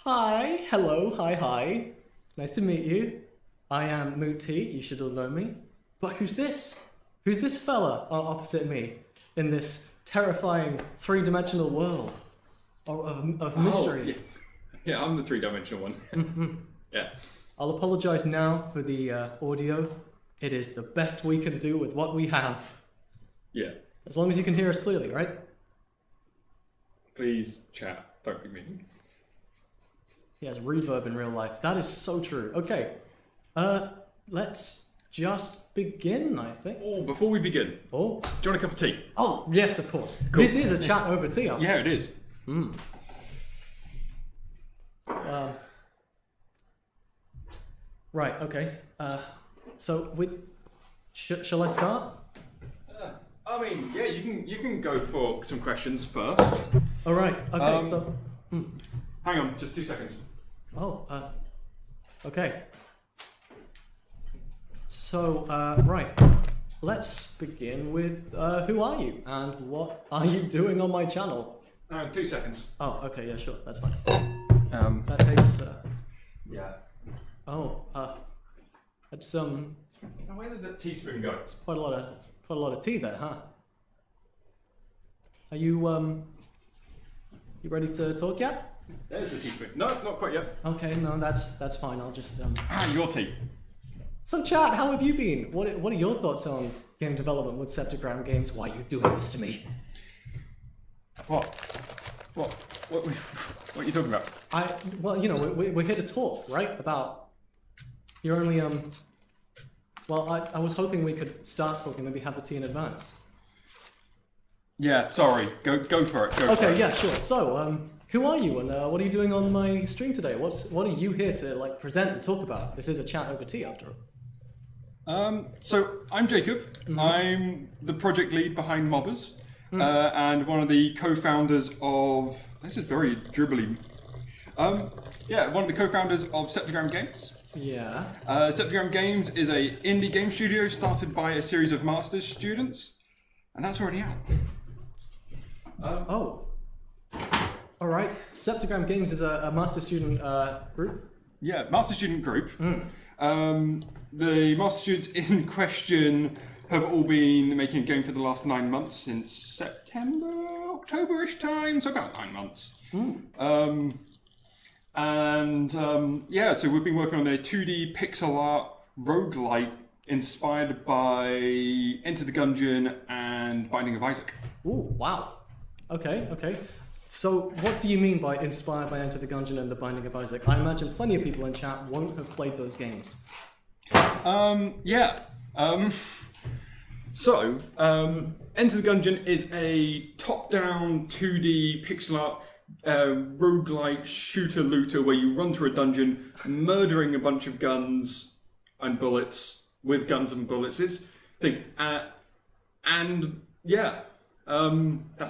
Hi, hello, hi. Nice to meet you. I am Muti, you should all know me. But who's this? Who's this fella opposite me in this terrifying three-dimensional world of mystery? Oh, yeah, I'm the three-dimensional one. Yeah. I'll apologize now for the audio. It is the best we can do with what we have. Yeah. As long as you can hear us clearly, right? Please chat, don't be mean. He has reverb in real life. That is so true. Okay, let's just begin, I think. Oh, before we begin, Oh, do you want a cup of tea? oh yes, of course. Cool. This is a chat over tea. Yeah, it is. Right. Okay. So shall I start? I mean, yeah, you can go for some questions first. All right. Okay. Hang on, just 2 seconds. Okay. So, right. Let's begin with who are you and what are you doing on my channel? 2 seconds. Oh, okay. Yeah, sure. That's fine. That takes. Yeah. That's Now, where did that teaspoon go? it's quite a lot of tea there, huh? Are you you ready to talk yet? There's the teaspoon. No, not quite yet. Okay, no, that's fine. I'll just Your tea. So chat, how have you been? What are your thoughts on game development with Septagram Games? Why are you doing this to me? What? What are you talking about? Well, you know, we're here to talk, right? About you're only Well, I was hoping we could start talking, maybe have the tea in advance. Yeah, sorry. Go for it. Okay, yeah, sure. So, who are you, and what are you doing on my stream today? What are you here to like present and talk about? This is a chat over tea, after all. So I'm Jacob. I'm the project lead behind Mobbers, and one of the co-founders of. This is very dribbly. One of the co-founders of Septagram Games. Yeah. Septagram Games is a indie game studio started by a series of master's students, and that's already out. Oh. All right. Septagram Games is a master student group. Yeah, master student group. The master students in question have all been making a game for the last 9 months, since September, October-ish time, so about 9 months. So we've been working on a 2D pixel art roguelite inspired by Enter the Gungeon and Binding of Isaac. Ooh, wow. Okay. So what do you mean by inspired by Enter the Gungeon and the Binding of Isaac? I imagine plenty of people in chat won't have played those games. Enter the Gungeon is a top-down 2D pixel art roguelite shooter-looter where you run through a dungeon, murdering a bunch of guns and bullets with guns and bullets. It's thing, that's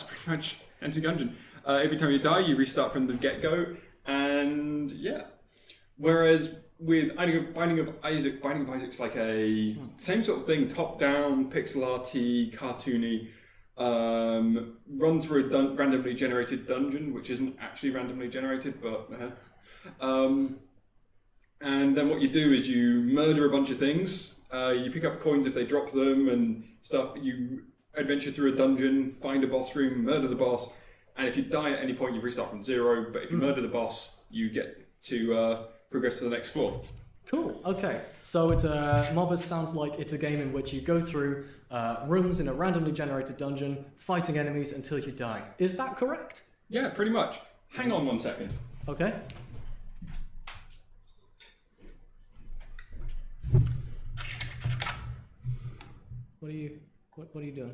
pretty much Enter the Gungeon. Every time you die, you restart from the get-go, and yeah. Whereas with Binding of Isaac's like a same sort of thing, top-down, pixel arty, cartoony. Run through a randomly generated dungeon, which isn't actually randomly generated, but and then what you do is you murder a bunch of things. You pick up coins if they drop them and stuff. You adventure through a dungeon, find a boss room, murder the boss, and if you die at any point, you restart from 0. But if you murder the boss, you get to progress to the next floor. Cool. Okay. So it's Mobbers sounds like it's a game in which you go through rooms in a randomly generated dungeon, fighting enemies until you die. Is that correct? Yeah, pretty much. Hang on 1 second. Okay. What are you doing?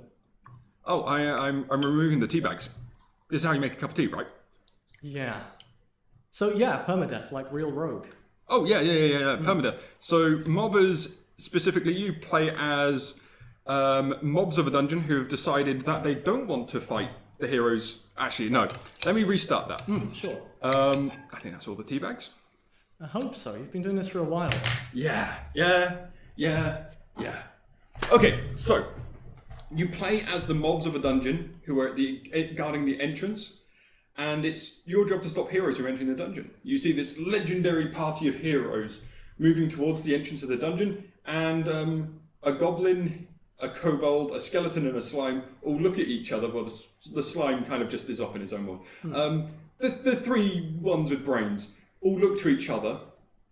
Oh, I'm removing the tea bags. This is how you make a cup of tea, right? Yeah. So yeah, permadeath, like real rogue. Oh yeah, permadeath. So mobbers, specifically, you play as mobs of a dungeon who have decided that they don't want to fight the heroes. Actually, no. Let me restart that. Sure. I think that's all the tea bags. I hope so. You've been doing this for a while. Yeah. Okay, so you play as the mobs of a dungeon who are guarding the entrance, and it's your job to stop heroes who are entering the dungeon. You see this legendary party of heroes moving towards the entrance of the dungeon, and a goblin, a kobold, a skeleton, and a slime all look at each other. Well, the slime kind of just is off in his own world. The three ones with brains all look to each other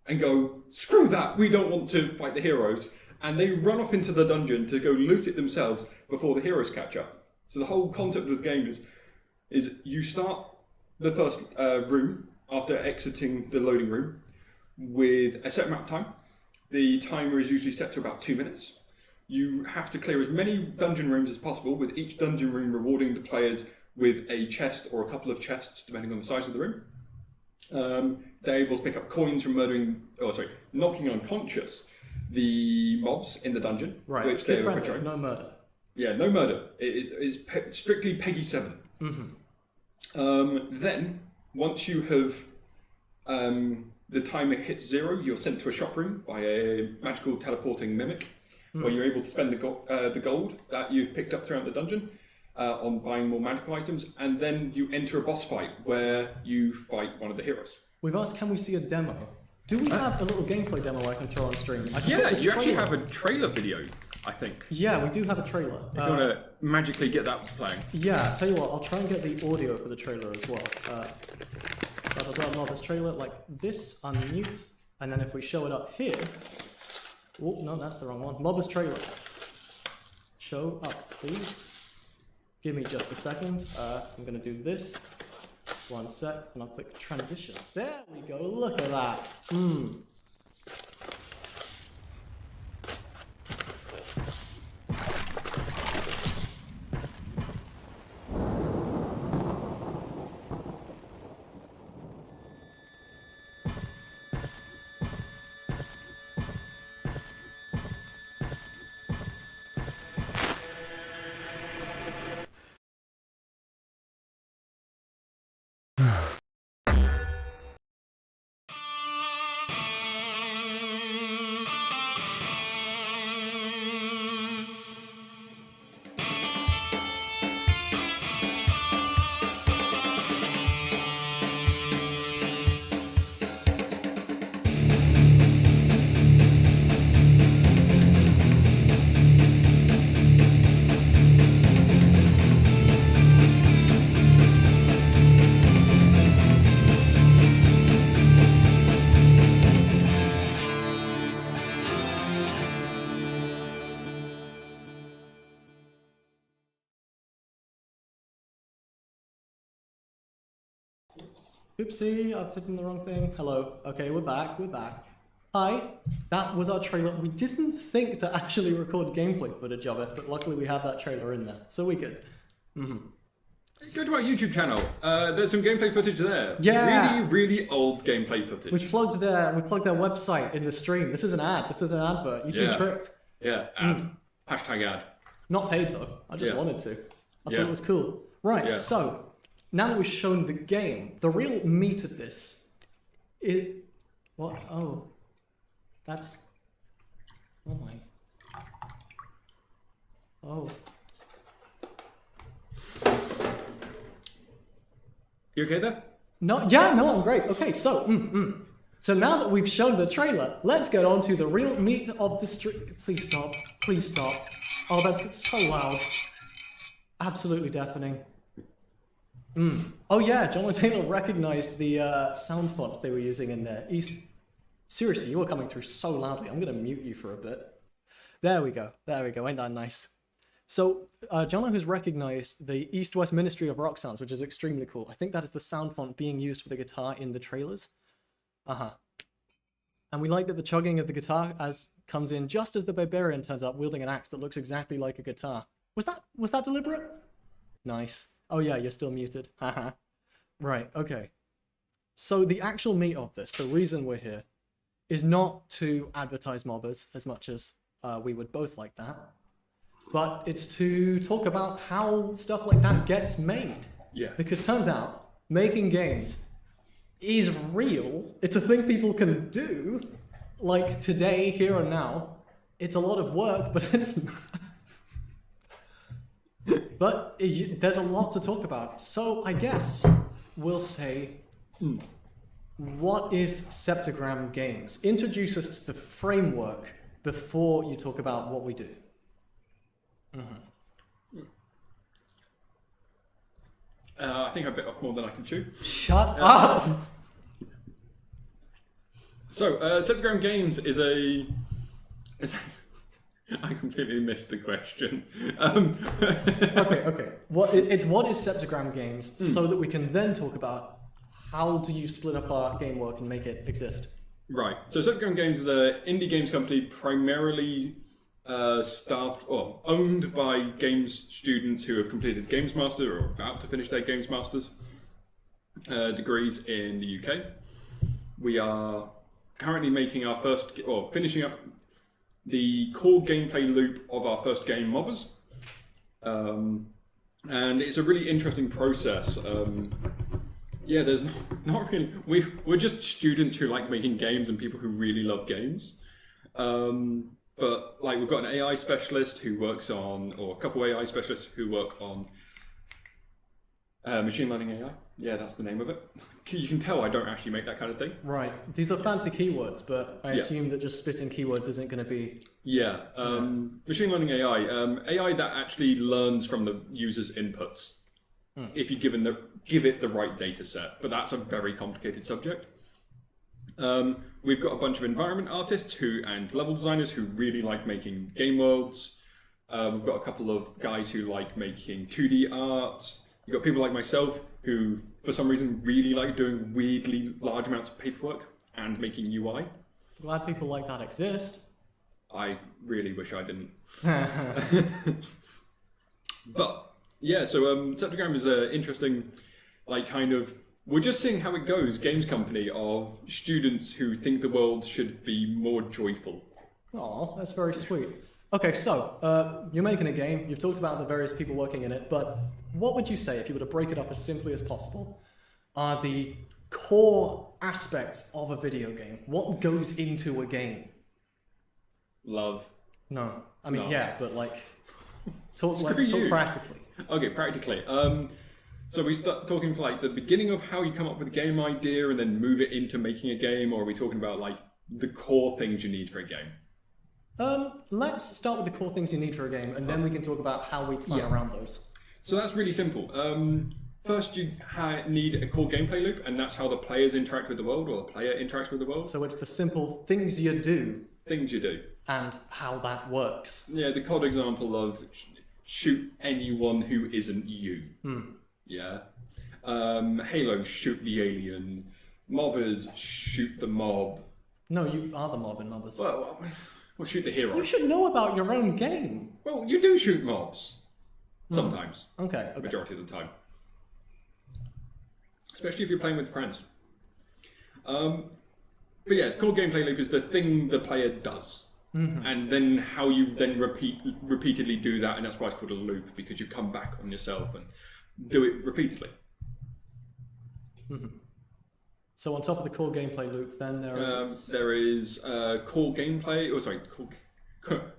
and go, "Screw that! We don't want to fight the heroes." And they run off into the dungeon to go loot it themselves before the heroes catch up. So the whole concept of the game is you start the first room after exiting the loading room with a set amount of time. The timer is usually set to about 2 minutes. You have to clear as many dungeon rooms as possible, with each dungeon room rewarding the players with a chest or a couple of chests, depending on the size of the room. They're able to pick up coins from knocking unconscious the mobs in the dungeon, right. Which they are portraying. No murder. Yeah, no murder. It's strictly Peggy 7. Then, once you have the timer hits 0, you're sent to a shop room by a magical teleporting mimic, where you're able to spend the gold that you've picked up throughout the dungeon on buying more magical items, and then you enter a boss fight where you fight one of the heroes. We've asked, can we see a demo? Do we have a little gameplay demo I can throw on stream? Yeah, you actually have a trailer video, I think. Yeah, we do have a trailer. If you want to magically get that playing. Yeah, tell you what, I'll try and get the audio for the trailer as well. This trailer, like this, unmute, and then if we show it up here... Oh, no, that's the wrong one. Mobbers trailer. Show up, please. Give me just a second. I'm going to do this. One sec, and I'll click transition. There we go, look at that. Oopsie, I've hidden the wrong thing. Hello. Okay, we're back. Hi. That was our trailer. We didn't think to actually record gameplay footage of it, but luckily we have that trailer in there, so we're good. Go to our YouTube channel. There's some gameplay footage there. Yeah. Really old gameplay footage. We plugged their website in the stream. This is an ad. This is an advert. You've been tricked. Yeah, ad. Hashtag ad. Not paid though. I just wanted to. I thought it was cool. Right, Yeah. so now that we've shown the game, the real meat of this is what? Oh, that's. Oh my. Oh. You okay there? No, yeah, no, I'm great. Okay, so, so now that we've shown the trailer, let's get on to the real meat of the stream. Please stop. Please stop. Oh, that's so loud. Absolutely deafening. Oh yeah, John Taylor recognized the sound fonts they were using in there. Seriously, you were coming through so loudly. I'm going to mute you for a bit. There we go. Ain't that nice? So, John has recognized the East-West Ministry of Rock Sounds, which is extremely cool. I think that is the sound font being used for the guitar in the trailers. And we like that the chugging of the guitar comes in just as the barbarian turns up wielding an axe that looks exactly like a guitar. Was that deliberate? Nice. Oh yeah, you're still muted. Haha. Right, okay. So the actual meat of this, the reason we're here, is not to advertise mobbers as much as we would both like that. But it's to talk about how stuff like that gets made. Yeah. Because turns out, making games is real. It's a thing people can do. Like today, here and now. It's a lot of work, but it's not. But there's a lot to talk about. So I guess we'll say, what is Septagram Games? Introduce us to the framework before you talk about what we do. I think I bit off more than I can chew. Shut up! So, Septagram Games is a... I completely missed the question. Okay. What is Septagram Games, so that we can then talk about how do you split up our game work and make it exist. Right. So Septagram Games is an indie games company primarily staffed or owned by games students who have completed Games Master or about to finish their Games Masters degrees in the UK. We are currently making our first, or finishing up the core gameplay loop of our first game, Mobbers. And it's a really interesting process. Yeah, there's not really... We're just students who like making games and people who really love games. But like we've got an AI specialist who works on, or a couple AI specialists who work on machine learning AI. Yeah, that's the name of it. You can tell I don't actually make that kind of thing. Right. These are fancy keywords, but I assume that just spitting keywords isn't going to be... Yeah. Machine learning AI. AI that actually learns from the user's inputs. If you give it the right data set. But that's a very complicated subject. We've got a bunch of environment artists and level designers who really like making game worlds. We've got a couple of guys who like making 2D art. You've got people like myself who, for some reason, really like doing weirdly large amounts of paperwork and making UI. Glad people like that exist. I really wish I didn't. But yeah, so Septagram is an interesting, like, kind of. We're just seeing how it goes. Games company of students who think the world should be more joyful. Oh, that's very sweet. Okay, so you're making a game. You've talked about the various people working in it, but what would you say, if you were to break it up as simply as possible, are the core aspects of a video game? What goes into a game? Love. No, I mean, No. yeah, but like, talk you. practically. Okay, practically. So we start talking for like the beginning of how you come up with a game idea and then move it into making a game, or are we talking about like the core things you need for a game? Let's start with the core things you need for a game, and then we can talk about how we plan around those. So that's really simple. First, you need a core gameplay loop, and that's how the players interact with the world, or the player interacts with the world. So it's the simple things you do Things you do. and how that works. Yeah, the COD example of shoot anyone who isn't you. Yeah. Halo, shoot the alien. Mobbers, shoot the mob. No, you are the mob in Mobbers. Well, shoot the hero. You should know about your own game. Well, you do shoot mobs. Sometimes. Okay. Majority of the time. Especially if you're playing with friends. But yeah, core gameplay loop is the thing the player does. And then how you then repeatedly do that, and that's why it's called a loop, because you come back on yourself and do it repeatedly. So on top of the core gameplay loop, then there is core gameplay,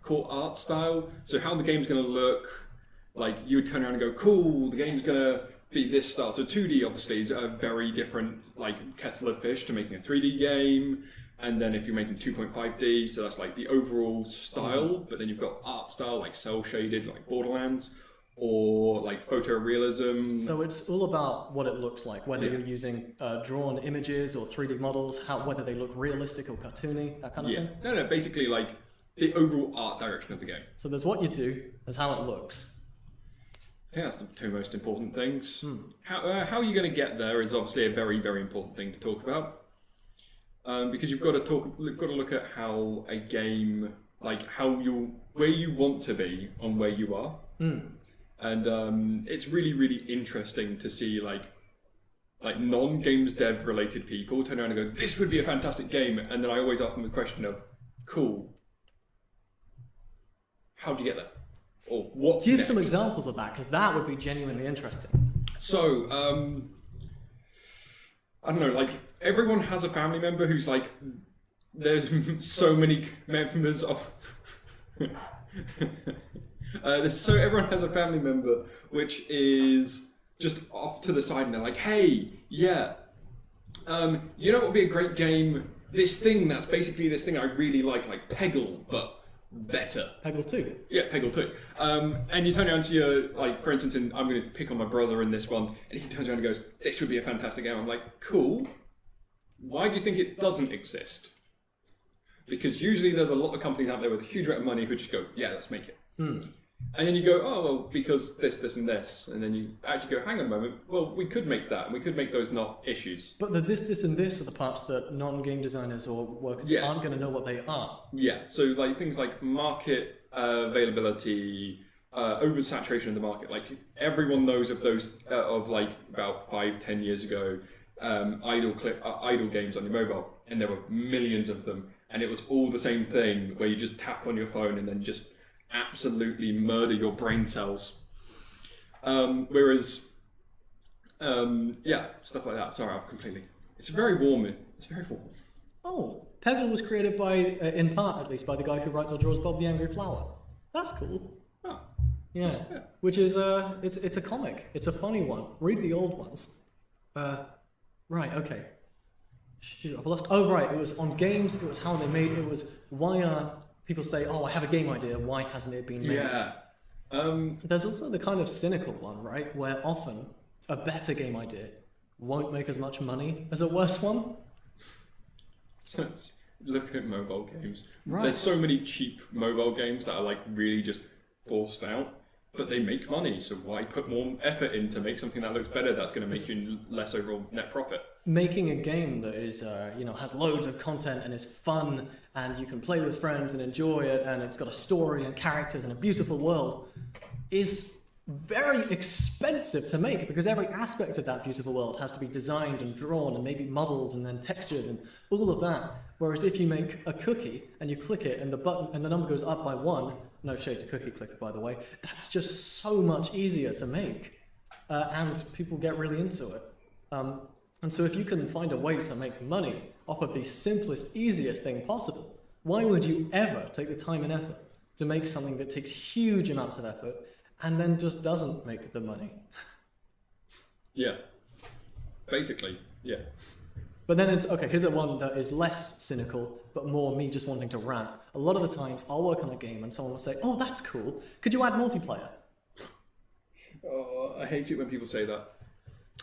core art style. So how the game's going to look, like you would turn around and go, cool, the game's going to be this style. So 2D obviously is a very different like kettle of fish to making a 3D game. And then if you're making 2.5D, so that's like the overall style, but then you've got art style like cell shaded, like Borderlands, or like photorealism. So it's all about what it looks like, whether you're using drawn images or 3D models, whether they look realistic or cartoony, that kind of thing. No, basically like the overall art direction of the game. So there's what you do, there's how it looks. I think that's the two most important things. How you're going to get there is obviously a very, very important thing to talk about. Because you've got to look at how a game, like where you want to be on where you are. And it's really, really interesting to see like non-games dev related people turn around and go, this would be a fantastic game. And then I always ask them the question of, cool, how do you get there? Or what's Give next? some examples of that, because that would be genuinely interesting. So, I don't know, like everyone has a family member who's like, there's so many members of... everyone has a family member which is just off to the side and they're like, hey, yeah, you know what would be a great game? This thing that's basically this thing I really like Peggle, but better. Peggle 2. Yeah, Peggle 2. And you turn around to your, like, for instance, I'm going to pick on my brother in this one, and he turns around and goes, this would be a fantastic game. I'm like, cool. Why do you think it doesn't exist? Because usually there's a lot of companies out there with a huge amount of money who just go, yeah, let's make it. And then you go, oh, well, because this, and this. And then you actually go, hang on a moment, well, we could make that, and we could make those not issues. But the this, and this are the parts that non-game designers or workers aren't going to know what they are. Yeah, so like things like market availability, oversaturation of the market. Like everyone knows of those, of like about 5-10 years ago, idle games on your mobile, and there were millions of them. And it was all the same thing where you just tap on your phone and then just absolutely murder your brain cells. Whereas, stuff like that. Sorry, I've completely... It's very warm. It's very warm. Oh, Peggle was created by, in part at least, by the guy who writes or draws Bob the Angry Flower. That's cool. Oh. Yeah. Which is, it's a comic. It's a funny one. Read the old ones. Right, okay. Shoot, I've lost... Oh, right, it was on games, it was how they made it, was why are people say, oh, I have a game idea, why hasn't it been made? Yeah. There's also the kind of cynical one, right, where often a better game idea won't make as much money as a worse one. Look at mobile games. Right. There's so many cheap mobile games that are like really just forced out. but they make money, so why put more effort in to make something that looks better that's going to make you less overall net profit? Making a game that is, has loads of content and is fun and you can play with friends and enjoy it and it's got a story and characters and a beautiful world is very expensive to make because every aspect of that beautiful world has to be designed and drawn and maybe modeled and then textured and all of that. Whereas if you make a cookie and you click it and the button and the number goes up by 1, no shade to Cookie Clicker, by the way, that's just so much easier to make and people get really into it. And so if you can find a way to make money off of the simplest, easiest thing possible, why would you ever take the time and effort to make something that takes huge amounts of effort and then just doesn't make the money? Yeah. Basically, yeah. But then it's, okay, here's a one that is less cynical, but more me just wanting to rant. A lot of the times I'll work on a game and someone will say, oh, that's cool. Could you add multiplayer? Oh, I hate it when people say that.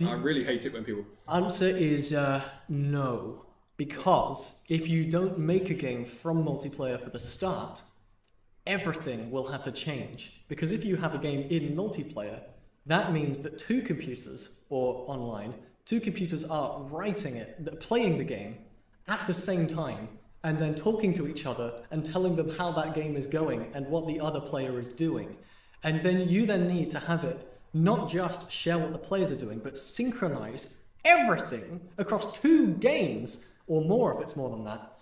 I really hate it when people... Answer is no. Because if you don't make a game from multiplayer for the start, everything will have to change. Because if you have a game in multiplayer, that means that 2 computers, or online, 2 computers are writing it, playing the game at the same time, and then talking to each other and telling them how that game is going and what the other player is doing. And then you then need to have it not just share what the players are doing, but synchronize everything across 2 games, or more if it's more than that,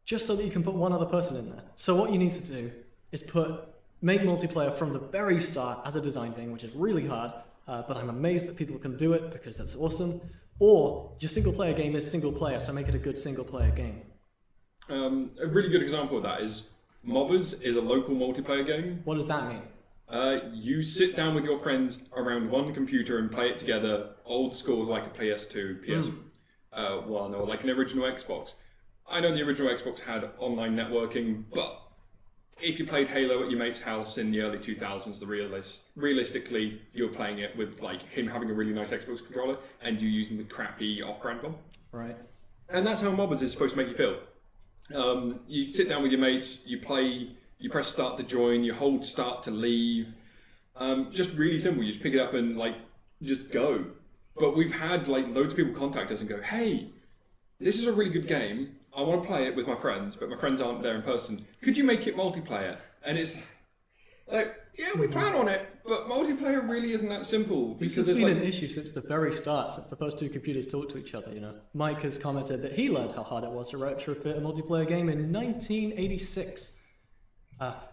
just so that you can put one other person in there. So what you need to do is make multiplayer from the very start as a design thing, which is really hard, but I'm amazed that people can do it because that's awesome. Or your single player game is single player, so make it a good single player game. A really good example of that is Mobbers is a local multiplayer game. What does that mean? You sit down with your friends around one computer and play it together, old school like a PS2, PS1, or like an original Xbox. I know the original Xbox had online networking, but if you played Halo at your mate's house in the early 2000s, realistically, you're playing it with like him having a really nice Xbox controller and you using the crappy off-brand one. Right. And that's how Mobbers is supposed to make you feel. You sit down with your mates, you play. You press start to join, you hold start to leave. Just really simple, you just pick it up and like, just go. But we've had like loads of people contact us and go, hey, this is a really good game. I want to play it with my friends, but my friends aren't there in person. Could you make it multiplayer? And it's like, yeah, we plan on it, but multiplayer really isn't that simple. This has been an issue since the very start, since the first 2 computers talked to each other, you know. Mike has commented that he learned how hard it was to retrofit a multiplayer game in 1986.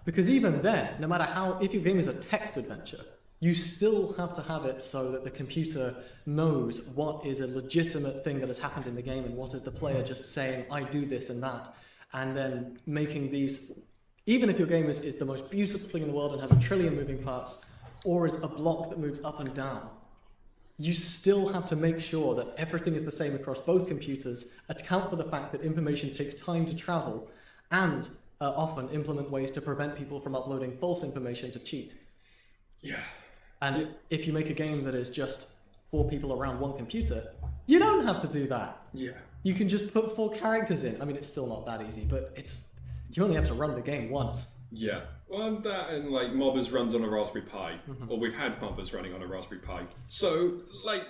Because even then, no matter if your game is a text adventure, you still have to have it so that the computer knows what is a legitimate thing that has happened in the game and what is the player just saying, I do this and that. And then making these, even if your game is the most beautiful thing in the world and has a trillion moving parts, or is a block that moves up and down, you still have to make sure that everything is the same across both computers, account for the fact that information takes time to travel, and often implement ways to prevent people from uploading false information to cheat. Yeah. And if you make a game that is just 4 people around one computer, you don't have to do that. Yeah. You can just put 4 characters in. I mean, it's still not that easy, but you only have to run the game once. Yeah. Well, that and like Mobbers runs on a Raspberry Pi, or we've had Mobbers running on a Raspberry Pi. So like,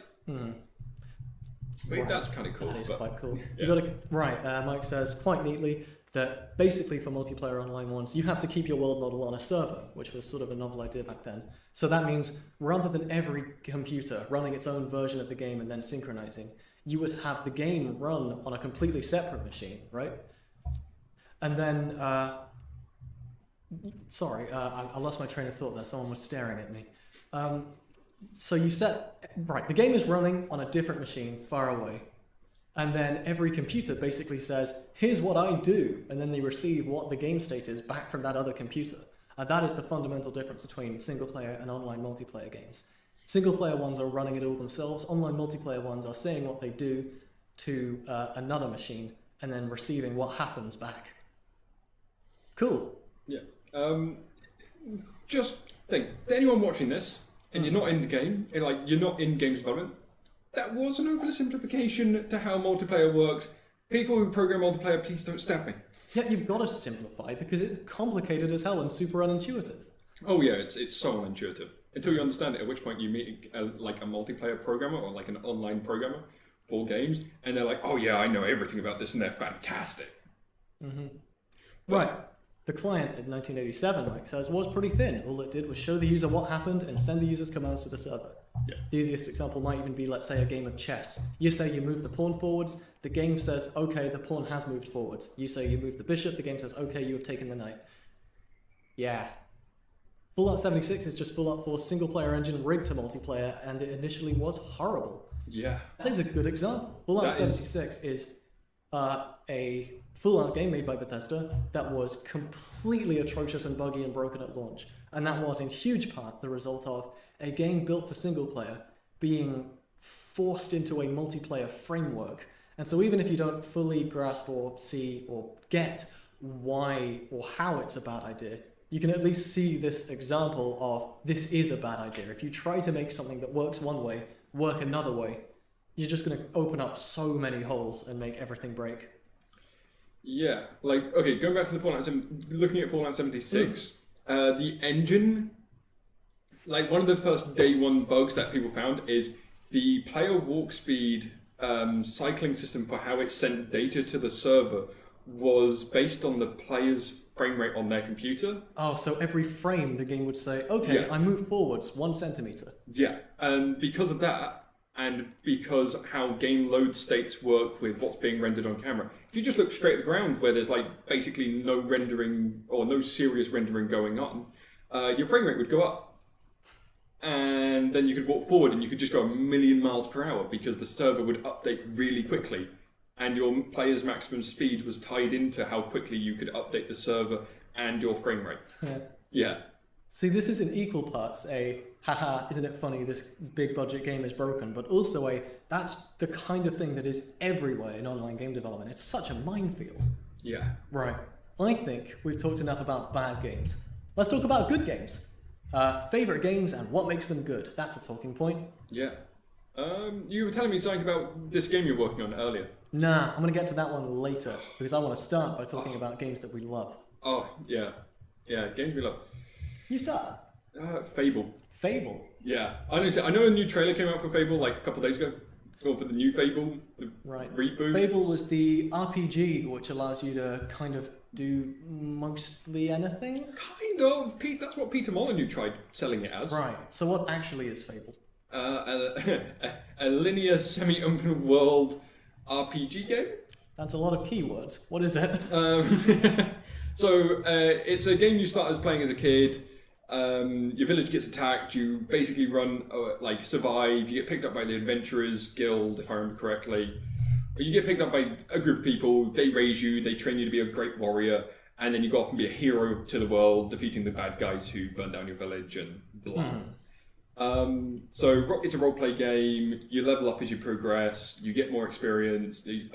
that's kind of cool. That is quite cool. Yeah. You got to Mike says quite neatly that basically for multiplayer online ones, you have to keep your world model on a server, which was sort of a novel idea back then. So that means rather than every computer running its own version of the game and then synchronizing, you would have the game run on a completely separate machine, right? And then, I lost my train of thought there. Someone was staring at me. So the game is running on a different machine far away. And then every computer basically says, here's what I do. And then they receive what the game state is back from that other computer. And that is the fundamental difference between single player and online multiplayer games. Single player ones are running it all themselves. Online multiplayer ones are saying what they do to another machine and then receiving what happens back. Cool. Yeah. Just think, anyone watching this, and you're not in the game, you're not in games development, that was an oversimplification to how multiplayer works. People who program multiplayer, please don't stab me. Yeah, you've got to simplify because it's complicated as hell and super unintuitive. Oh yeah, it's so unintuitive until you understand it. At which point you meet like a multiplayer programmer or like an online programmer for games, and they're like, "Oh yeah, I know everything about this, and they're fantastic." Right. The client in 1987, Mike says, was pretty thin. All it did was show the user what happened and send the user's commands to the server. Yeah. The easiest example might even be, let's say, a game of chess. You say you move the pawn forwards, the game says, okay, the pawn has moved forwards. You say you move the bishop, the game says, okay, you have taken the knight. Yeah. Fallout 76 is just Fallout 4's single-player engine rigged to multiplayer, and it initially was horrible. Yeah. That is a good example. Fallout 76 is a Fallout game made by Bethesda that was completely atrocious and buggy and broken at launch. And that was in huge part the result of a game built for single player being forced into a multiplayer framework. And so even if you don't fully grasp or see or get why or how it's a bad idea, you can at least see this example of this is a bad idea. If you try to make something that works one way work another way, you're just going to open up so many holes and make everything break. Yeah, like, okay, going back to the looking at Fallout 76, the engine, like one of the first day one bugs that people found is the player walk speed cycling system for how it sent data to the server was based on the player's frame rate on their computer. Oh, so every frame the game would say, okay, Yeah. I moved forwards 1 centimeter. Yeah, and because of that, and because how game load states work with what's being rendered on camera, if you just look straight at the ground where there's like basically no rendering or no serious rendering going on, your frame rate would go up. And then you could walk forward and you could just go 1,000,000 miles per hour because the server would update really quickly. And your player's maximum speed was tied into how quickly you could update the server and your frame rate. Yeah. See, this is in equal parts a, haha, isn't it funny, this big budget game is broken, but also that's the kind of thing that is everywhere in online game development. It's such a minefield. Yeah. Right. I think we've talked enough about bad games. Let's talk about good games. Favorite games and what makes them good. That's a talking point. Yeah. You were telling me something about this game you're working on earlier. Nah, I'm going to get to that one later because I want to start by talking about games that we love. Oh, yeah. Yeah, games we love. You start. Fable. Fable. Yeah. I know a new trailer came out for Fable like a couple of days ago. Or for the new Fable, the reboot. Fable was the RPG which allows you to kind of do mostly anything. Kind of. Pete, that's what Peter Molyneux tried selling it as. Right. So what actually is Fable? A linear semi-open world RPG game. That's a lot of keywords. What is it? So it's a game you start as playing as a kid. Your village gets attacked. You basically run, survive. You get picked up by the Adventurers Guild, if I remember correctly. You get picked up by a group of people. They raise you. They train you to be a great warrior, and then you go off and be a hero to the world, defeating the bad guys who burn down your village and blah. So it's a role-play game. You level up as you progress. You get more experience. You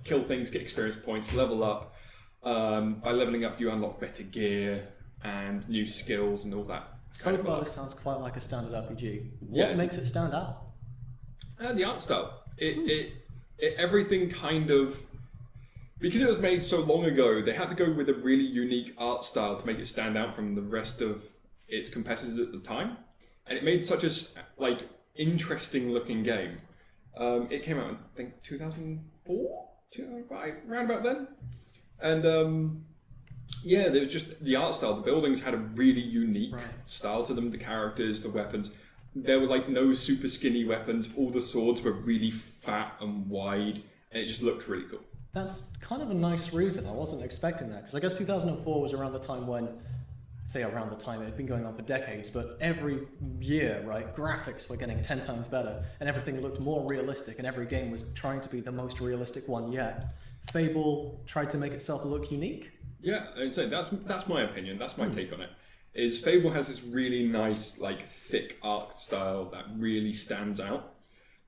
kill things, get experience points, level up. By leveling up, you unlock better gear and new skills and all that. So far, this sounds quite like a standard RPG. What makes it stand out? The art style. Everything kind of... Because it was made so long ago, they had to go with a really unique art style to make it stand out from the rest of its competitors at the time. And it made such a interesting looking game. It came out in, I think, 2004? 2005? Around about then. And there was just the art style. The buildings had a really unique style to them. The characters, the weapons. There were no super skinny weapons. All the swords were really fat and wide. And it just looked really cool. That's kind of a nice reason. I wasn't expecting that. Because I guess 2004 was around the time when... Say around the time, it had been going on for decades, but every year, graphics were getting 10 times better, and everything looked more realistic, and every game was trying to be the most realistic one yet. Fable tried to make itself look unique. Yeah, I'd say that's my opinion. That's my take on it. Is Fable has this really nice, thick art style that really stands out.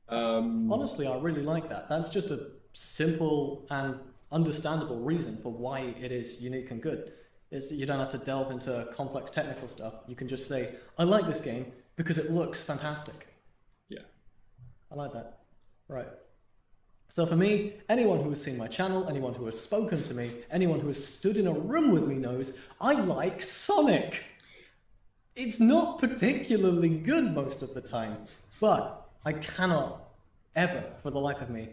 Honestly, I really like that. That's just a simple and understandable reason for why it is unique and good. Is that you don't have to delve into complex technical stuff. You can just say, I like this game because it looks fantastic. Yeah. I like that. Right. So for me, anyone who has seen my channel, anyone who has spoken to me, anyone who has stood in a room with me knows I like Sonic. It's not particularly good most of the time, but I cannot ever, for the life of me,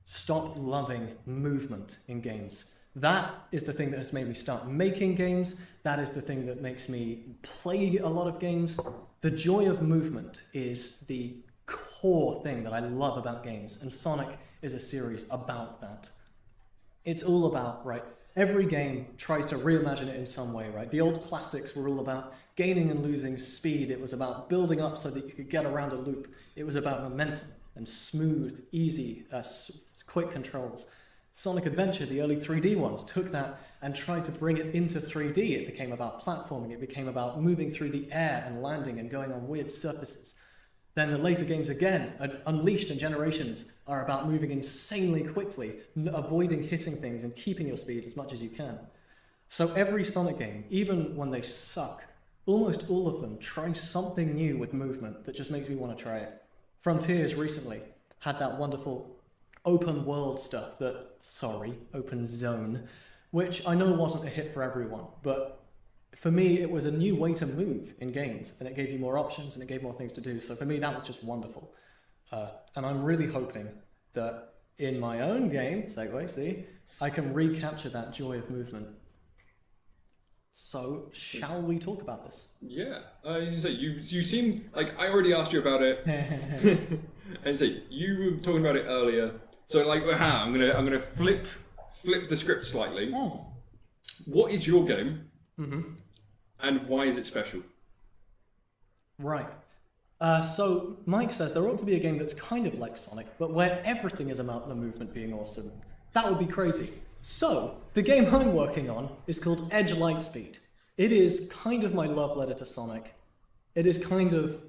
stop loving movement in games. That is the thing that has made me start making games. That is the thing that makes me play a lot of games. The joy of movement is the core thing that I love about games, and Sonic is a series about that. It's all about, right, every game tries to reimagine it in some way, right? The old classics were all about gaining and losing speed. It was about building up so that you could get around a loop. It was about momentum and smooth, easy, quick controls. Sonic Adventure, the early 3D ones, took that and tried to bring it into 3D. It became about platforming. It became about moving through the air and landing and going on weird surfaces. Then the later games again, Unleashed and Generations, are about moving insanely quickly, avoiding hitting things and keeping your speed as much as you can. So every Sonic game, even when they suck, almost all of them try something new with movement that just makes me want to try it. Frontiers recently had that wonderful open world stuff open zone, which I know wasn't a hit for everyone, but for me, it was a new way to move in games, and it gave you more options and it gave more things to do. So for me, that was just wonderful. And I'm really hoping that in my own game, I can recapture that joy of movement. So, shall we talk about this? Yeah. You seem like I already asked you about it, and you were talking about it earlier. So, I'm gonna flip the script slightly. Oh. What is your game? Mm-hmm. And why is it special? Right. So Mike says there ought to be a game that's kind of like Sonic, but where everything is about the movement being awesome. That would be crazy. So, the game I'm working on is called Edge Lightspeed. It is kind of my love letter to Sonic. It is kind of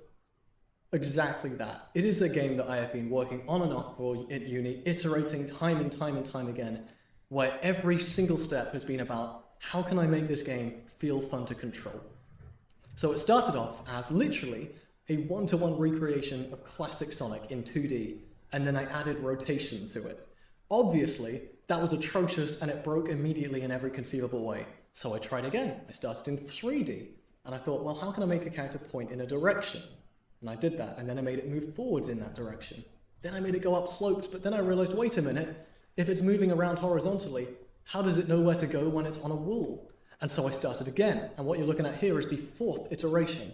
exactly that. It is a game that I have been working on and off for at uni, iterating time and time again, where every single step has been about how can I make this game feel fun to control. So it started off as literally a one-to-one recreation of classic Sonic in 2D, and then I added rotation to it. Obviously, that was atrocious and it broke immediately in every conceivable way. So I tried again. I started in 3D, and I thought, well, how can I make a character point in a direction? And I did that, and then I made it move forwards in that direction. Then I made it go up slopes, but then I realized, wait a minute, if it's moving around horizontally, how does it know where to go when it's on a wall? And so I started again, and what you're looking at here is the 4th iteration.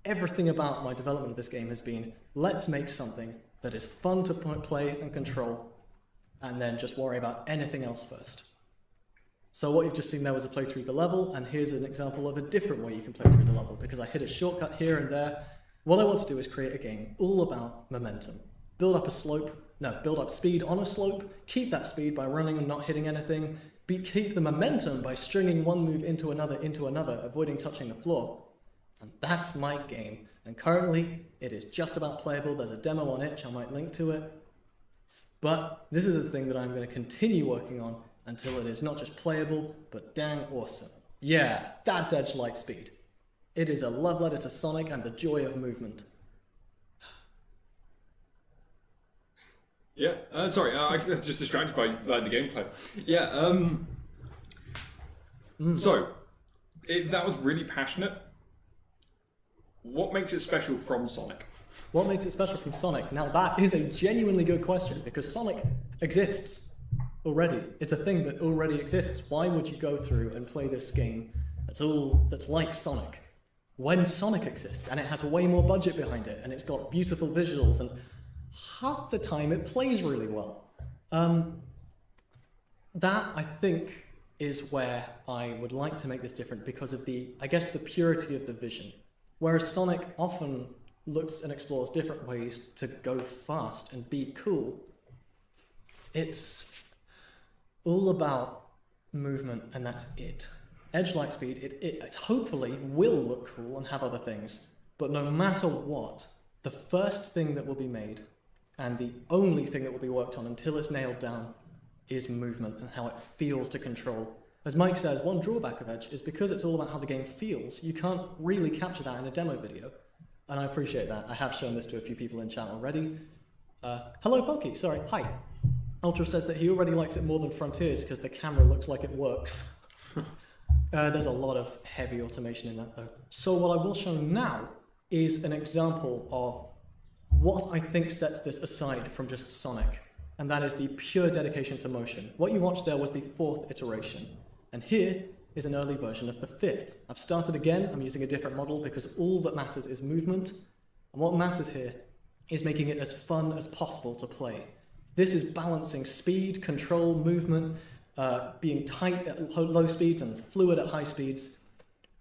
Everything about my development of this game has been, let's make something that is fun to play and control, and then just worry about anything else first. So what you've just seen there was a playthrough of the level, and here's an example of a different way you can play through the level, because I hit a shortcut here and there. What I want to do is create a game all about momentum. Build up speed on a slope, keep that speed by running and not hitting anything, keep the momentum by stringing one move into another, avoiding touching the floor. And that's my game. And currently, it is just about playable. There's a demo on itch, I might link to it. But this is a thing that I'm going to continue working on until it is not just playable, but dang awesome. Yeah, that's Edge Lightspeed. It is a love letter to Sonic and the joy of movement. Yeah, I was just distracted by the gameplay. Yeah, that was really passionate. What makes it special from Sonic? What makes it special from Sonic? Now that is a genuinely good question, because Sonic exists already. It's a thing that already exists. Why would you go through and play this game that's like Sonic when Sonic exists and it has way more budget behind it and it's got beautiful visuals and half the time it plays really well? That, I think, is where I would like to make this different because of the purity of the vision. Whereas Sonic often looks and explores different ways to go fast and be cool, it's all about movement, and that's it. Edge Lightspeed, it hopefully will look cool and have other things, but no matter what, the first thing that will be made and the only thing that will be worked on until it's nailed down is movement and how it feels to control. As Mike says, one drawback of Edge is because it's all about how the game feels, you can't really capture that in a demo video. And I appreciate that. I have shown this to a few people in chat already. Hello, Punky. Sorry. Hi. Ultra says that he already likes it more than Frontiers because the camera looks like it works. There's a lot of heavy automation in that though. So what I will show now is an example of what I think sets this aside from just Sonic, and that is the pure dedication to motion. What you watched there was the 4th iteration, and here is an early version of the 5th. I've started again, I'm using a different model because all that matters is movement, and what matters here is making it as fun as possible to play. This is balancing speed, control, movement, being tight at low speeds and fluid at high speeds.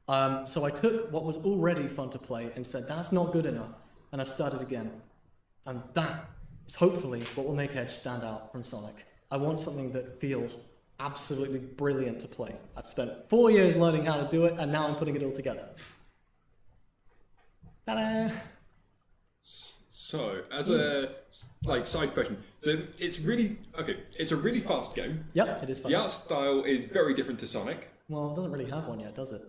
So I took what was already fun to play and said, that's not good enough, and I've started again. And that is hopefully what will make Edge stand out from Sonic. I want something that feels absolutely brilliant to play. I've spent 4 years learning how to do it, and now I'm putting it all together. Ta-da! So, as a side question, so it's really it's a really fast game. Yep, it is fast. The art style is very different to Sonic. Well, it doesn't really have one yet, does it?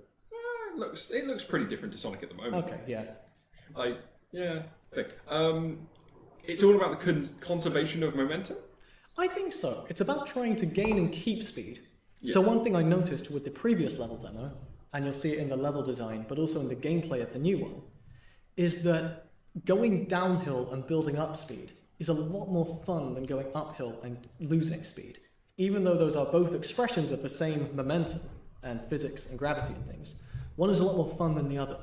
It looks pretty different to Sonic at the moment. Okay, yeah. It's all about the conservation of momentum. I think so. It's about trying to gain and keep speed. Yeah. So one thing I noticed with the previous level demo, and you'll see it in the level design, but also in the gameplay of the new one, is that going downhill and building up speed is a lot more fun than going uphill and losing speed. Even though those are both expressions of the same momentum and physics and gravity and things, one is a lot more fun than the other.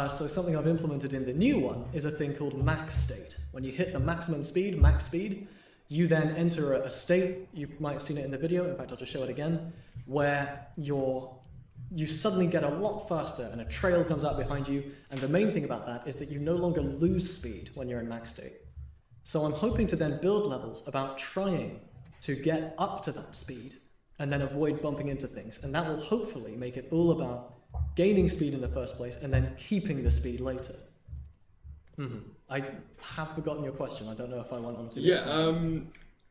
So something I've implemented in the new one is a thing called max state. When you hit the maximum speed, max speed, you then enter a state, you might have seen it in the video, in fact I'll just show it again, where you suddenly get a lot faster and a trail comes out behind you, and the main thing about that is that you no longer lose speed when you're in max state. So I'm hoping to then build levels about trying to get up to that speed and then avoid bumping into things, and that will hopefully make it all about gaining speed in the first place and then keeping the speed later. I have forgotten your question. I don't know if I went on to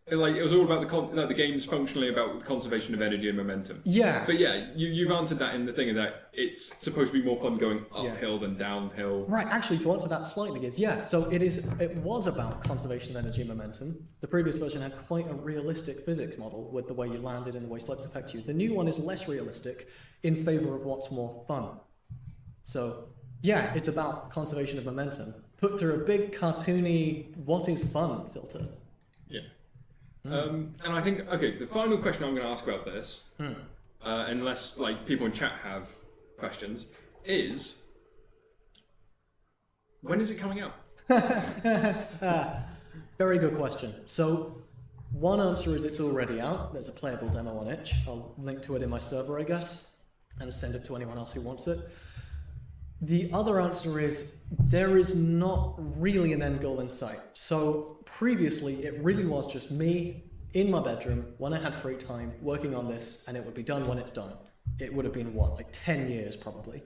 it was all about the game's functionally about the conservation of energy and momentum. Yeah. But yeah, you've answered that in the thing that it's supposed to be more fun going uphill than downhill. Right, actually, to answer that slightly is, so it was about conservation of energy and momentum. The previous version had quite a realistic physics model with the way you landed and the way slopes affect you. The new one is less realistic in favor of what's more fun. So, yeah, it's about conservation of momentum, put through a big cartoony, what is fun filter. Yeah. And I think, the final question I'm going to ask about this, unless people in chat have questions, is when is it coming out? Very good question. So one answer is it's already out. There's a playable demo on itch. I'll link to it in my server, I guess, and send it to anyone else who wants it. The other answer is there is not really an end goal in sight. So previously, it really was just me in my bedroom when I had free time working on this, and it would be done when it's done. It would have been, 10 years probably.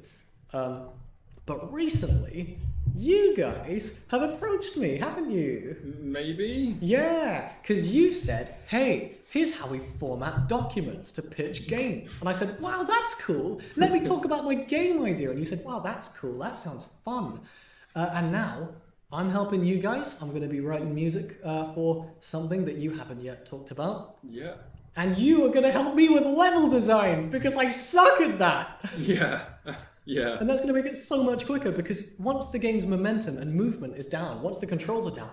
But recently, you guys have approached me, haven't you? Maybe? Yeah, because you said, hey, here's how we format documents to pitch games. And I said, wow, that's cool. Let me talk about my game idea. And you said, wow, that's cool. That sounds fun. And now I'm helping you guys. I'm going to be writing music for something that you haven't yet talked about. Yeah. And you are going to help me with level design because I suck at that. Yeah. Yeah. And that's going to make it so much quicker because once the game's momentum and movement is down, once the controls are down,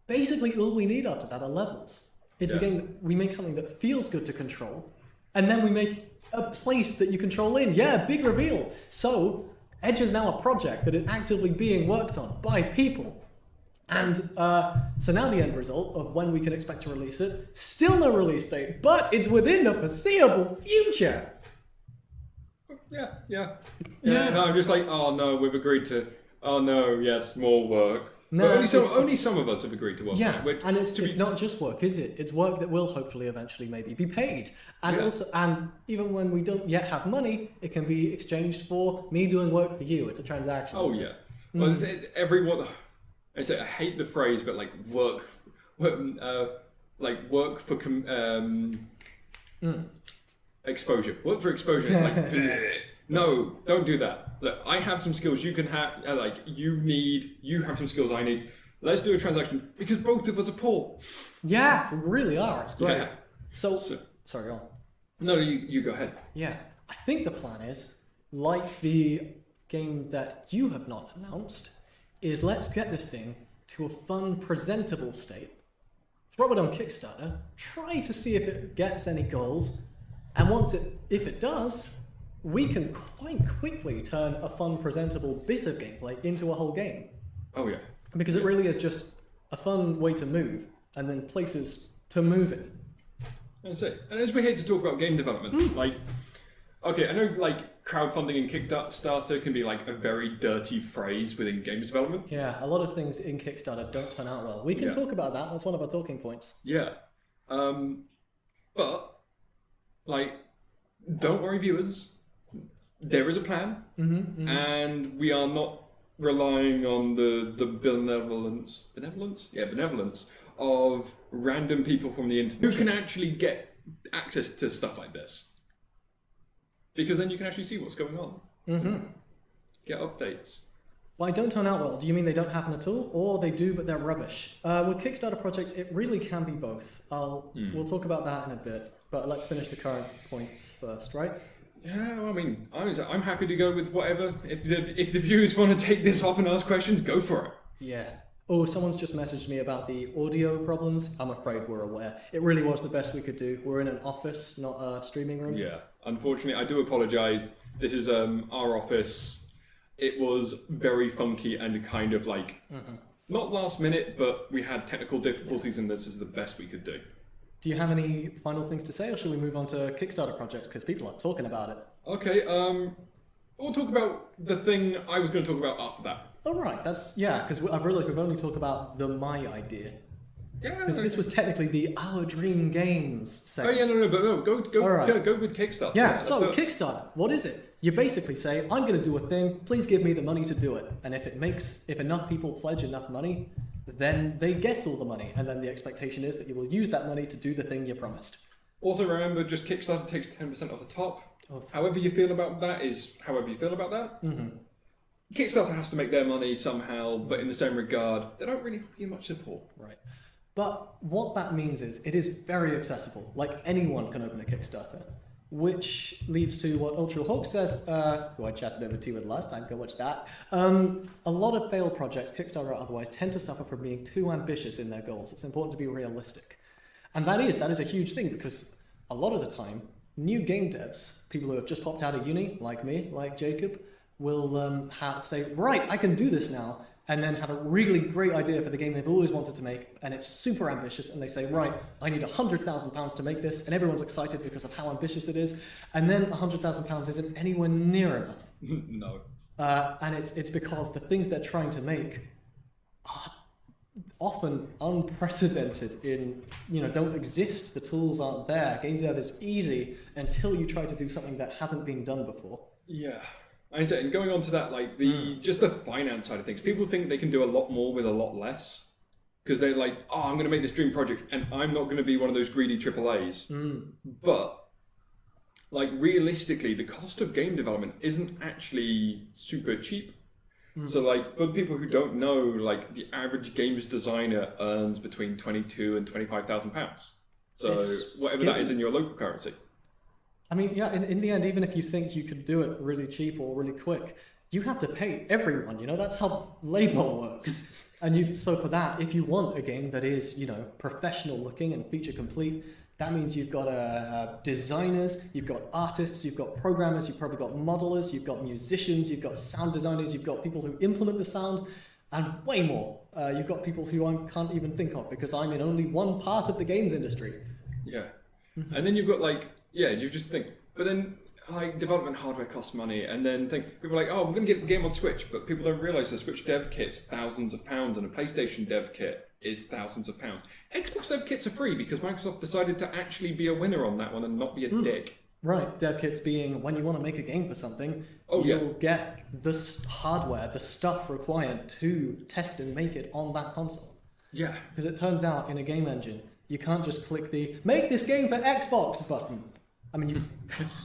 basically all we need after that are levels. It's a game that we make something that feels good to control, and then we make a place that you control in. Yeah, big reveal. So Edge is now a project that is actively being worked on by people. And so now the end result of when we can expect to release it, still no release date, but it's within the foreseeable future. Yeah. No, I'm just oh no, we've agreed to. Oh no, yes, more work. No, but only some of us have agreed to work. Yeah, on it. and it's not just work, is it? It's work that will hopefully eventually maybe be paid. And and even when we don't yet have money, it can be exchanged for me doing work for you. It's a transaction. Oh yeah. Well, everyone. I hate the phrase, but work for exposure. Work for exposure. It's bleh. No, don't do that. Look, I have some skills you can have. You have some skills I need. Let's do a transaction because both of us are poor. Yeah, we really are. It's great. Yeah. So sorry, go on. No, you go ahead. Yeah. I think the plan is, like the game that you have not announced, is let's get this thing to a fun, presentable state, throw it on Kickstarter, try to see if it gets any goals, and if it does, we can quite quickly turn a fun, presentable bit of gameplay into a whole game. Oh yeah. Because it really is just a fun way to move, and then places to move in. That's it. And as we're here to talk about game development, okay, I know crowdfunding and Kickstarter can be a very dirty phrase within games development. Yeah, a lot of things in Kickstarter don't turn out well. We can talk about that. That's one of our talking points. Yeah. But don't worry, viewers. There is a plan, and we are not relying on the benevolence of random people from the internet who can actually get access to stuff like this. Because then you can actually see what's going on. Get updates. Why don't turn out well? Do you mean they don't happen at all? Or they do, but they're rubbish? With Kickstarter projects, it really can be both. We'll talk about that in a bit, but let's finish the current points first, right? Yeah, well, I mean, I'm happy to go with whatever. If the viewers want to take this off and ask questions, go for it. Yeah. Oh, someone's just messaged me about the audio problems. I'm afraid we're aware. It really was the best we could do. We're in an office, not a streaming room. Yeah, unfortunately, I do apologise. This is our office. It was very funky and kind of not last minute, but we had technical difficulties, and this is the best we could do. Do you have any final things to say, or shall we move on to Kickstarter projects? Because people are talking about it. Okay, we'll talk about the thing I was going to talk about after that. Oh, right. Because I realised we've only talked about my idea. Yeah. Because this was technically the Our Dream Games segment. Oh, yeah, no, but no, go with Kickstarter. Yeah, so Kickstarter, what is it? You basically say, I'm going to do a thing, please give me the money to do it. And if enough people pledge enough money, then they get all the money. And then the expectation is that you will use that money to do the thing you promised. Also remember, just Kickstarter takes 10% off the top. Oh. However you feel about that is however you feel about that. Kickstarter has to make their money somehow, but in the same regard, they don't really offer you much support. Right. But what that means is it is very accessible. Anyone can open a Kickstarter, which leads to what Ultra Hawk says, who I chatted over to with last time, go watch that. A lot of failed projects, Kickstarter or otherwise, tend to suffer from being too ambitious in their goals. It's important to be realistic. And that is a huge thing, because a lot of the time, new game devs, people who have just popped out of uni, like me, like Jacob, will say, right, I can do this now, and then have a really great idea for the game they've always wanted to make, and it's super ambitious, and they say, right, I need £100,000 to make this, and everyone's excited because of how ambitious it is, and then £100,000 isn't anywhere near enough. No. And it's because the things they're trying to make are often unprecedented don't exist, the tools aren't there. Game dev is easy until you try to do something that hasn't been done before. Yeah. And going on to that, just the finance side of things, people think they can do a lot more with a lot less. Because they're like, oh, I'm going to make this dream project, and I'm not going to be one of those greedy AAAs. But, realistically, the cost of game development isn't actually super cheap. So, for the people who don't know, the average games designer earns between £22,000 and £25,000. So, whatever that is in your local currency. I mean, yeah, in the end, even if you think you could do it really cheap or really quick, you have to pay everyone, that's how labor works. And so for that, if you want a game that is, professional looking and feature complete, that means you've got designers, you've got artists, you've got programmers, you've probably got modelers, you've got musicians, you've got sound designers, you've got people who implement the sound, and way more. You've got people who I can't even think of because I'm in only one part of the games industry. Yeah. And then you've got you just think, but then development hardware costs money, and then people are like, oh, we're going to get the game on Switch, but people don't realise the Switch dev kit's thousands of pounds, and a PlayStation dev kit is thousands of pounds. Xbox dev kits are free because Microsoft decided to actually be a winner on that one and not be a dick. Right, dev kits being when you want to make a game for something, you'll get the hardware, the stuff required to test and make it on that console. Yeah. Because it turns out in a game engine, you can't just click the make this game for Xbox button. I mean,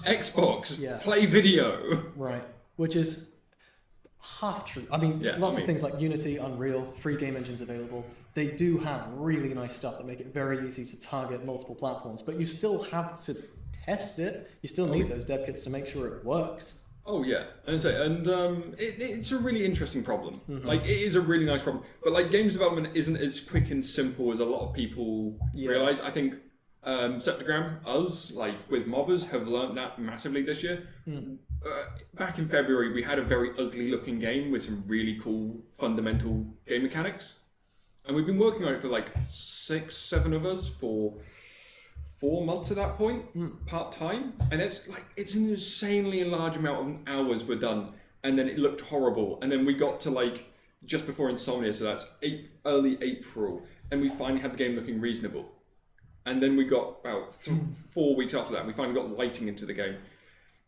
Xbox, play video. Right, which is half true. I mean, lots of things like Unity, Unreal, free game engines available. They do have really nice stuff that make it very easy to target multiple platforms, but you still have to test it. You still need those dev kits to make sure it works. Oh yeah, it's a really interesting problem. Like, it is a really nice problem, but like, games development isn't as quick and simple as a lot of people realize. I think Septagram, us, like with mobbers, have learned that massively this year. Back in February, we had a very ugly looking game with some really cool fundamental game mechanics, and we've been working on it for like 6-7 of us for 4 months at that point, part time, and it's an insanely large amount of hours were done, and then it looked horrible, and then we got to like just before Insomnia, so that's early April, and we finally had the game looking reasonable, and then we got about 4 weeks after that, we finally got lighting into the game.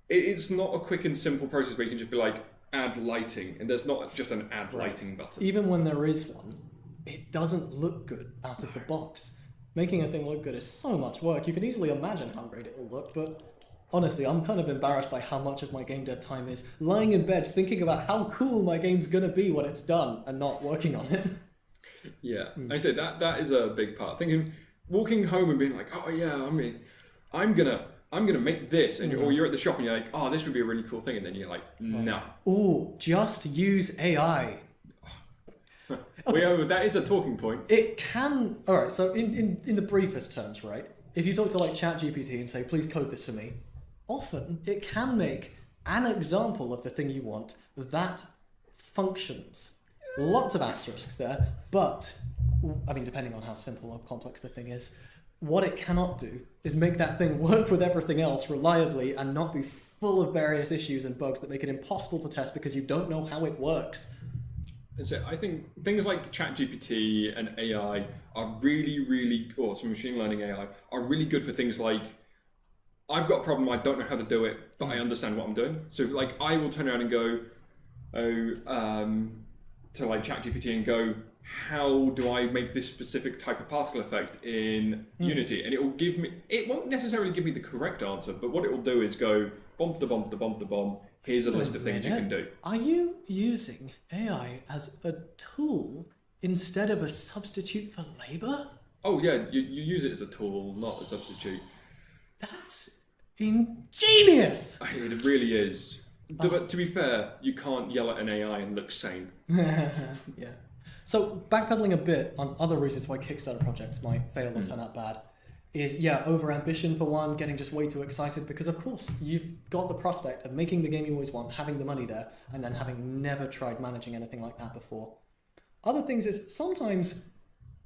It's not a quick and simple process where you can just be like, add lighting, and there's not just an add lighting button. Even when there is one, it doesn't look good out of the box. Making a thing look good is so much work. You can easily imagine how great it will look, but honestly, I'm kind of embarrassed by how much of my game dev time is lying in bed thinking about how cool my game's gonna be when it's done and not working on it. Yeah, I say that is a big part. Walking home and being like, oh yeah, I mean, I'm gonna make this, and or you're at the shop and you're like, oh, this would be a really cool thing, and then you're like, no. Ooh, just use AI. Okay. That is a talking point. It can. All right. So in the briefest terms, right? If you talk to like ChatGPT and say, "Please code this for me," often it can make an example of the thing you want that functions. Lots of asterisks there, but I mean, depending on how simple or complex the thing is, what it cannot do is make that thing work with everything else reliably and not be full of various issues and bugs that make it impossible to test because you don't know how it works. And so I think things like ChatGPT and AI are really, or some machine learning AI, are really good for things like, I've got a problem, I don't know how to do it, but I understand what I'm doing. So like, I will turn around and go to like ChatGPT and go, how do I make this specific type of particle effect in Unity? And it won't necessarily give me the correct answer, but what it will do is go, bomb da bomb da bomb da bomb. Here's a list of things you can do. Are you using AI as a tool instead of a substitute for labor? Oh yeah, you use it as a tool, not a substitute. That's ingenious! It really is. But to be fair, you can't yell at an AI and look sane. Yeah. So backpedaling a bit on other reasons why Kickstarter projects might fail or turn out bad is, over-ambition for one, getting just way too excited, because of course you've got the prospect of making the game you always want, having the money there, and then having never tried managing anything like that before. Other things is, sometimes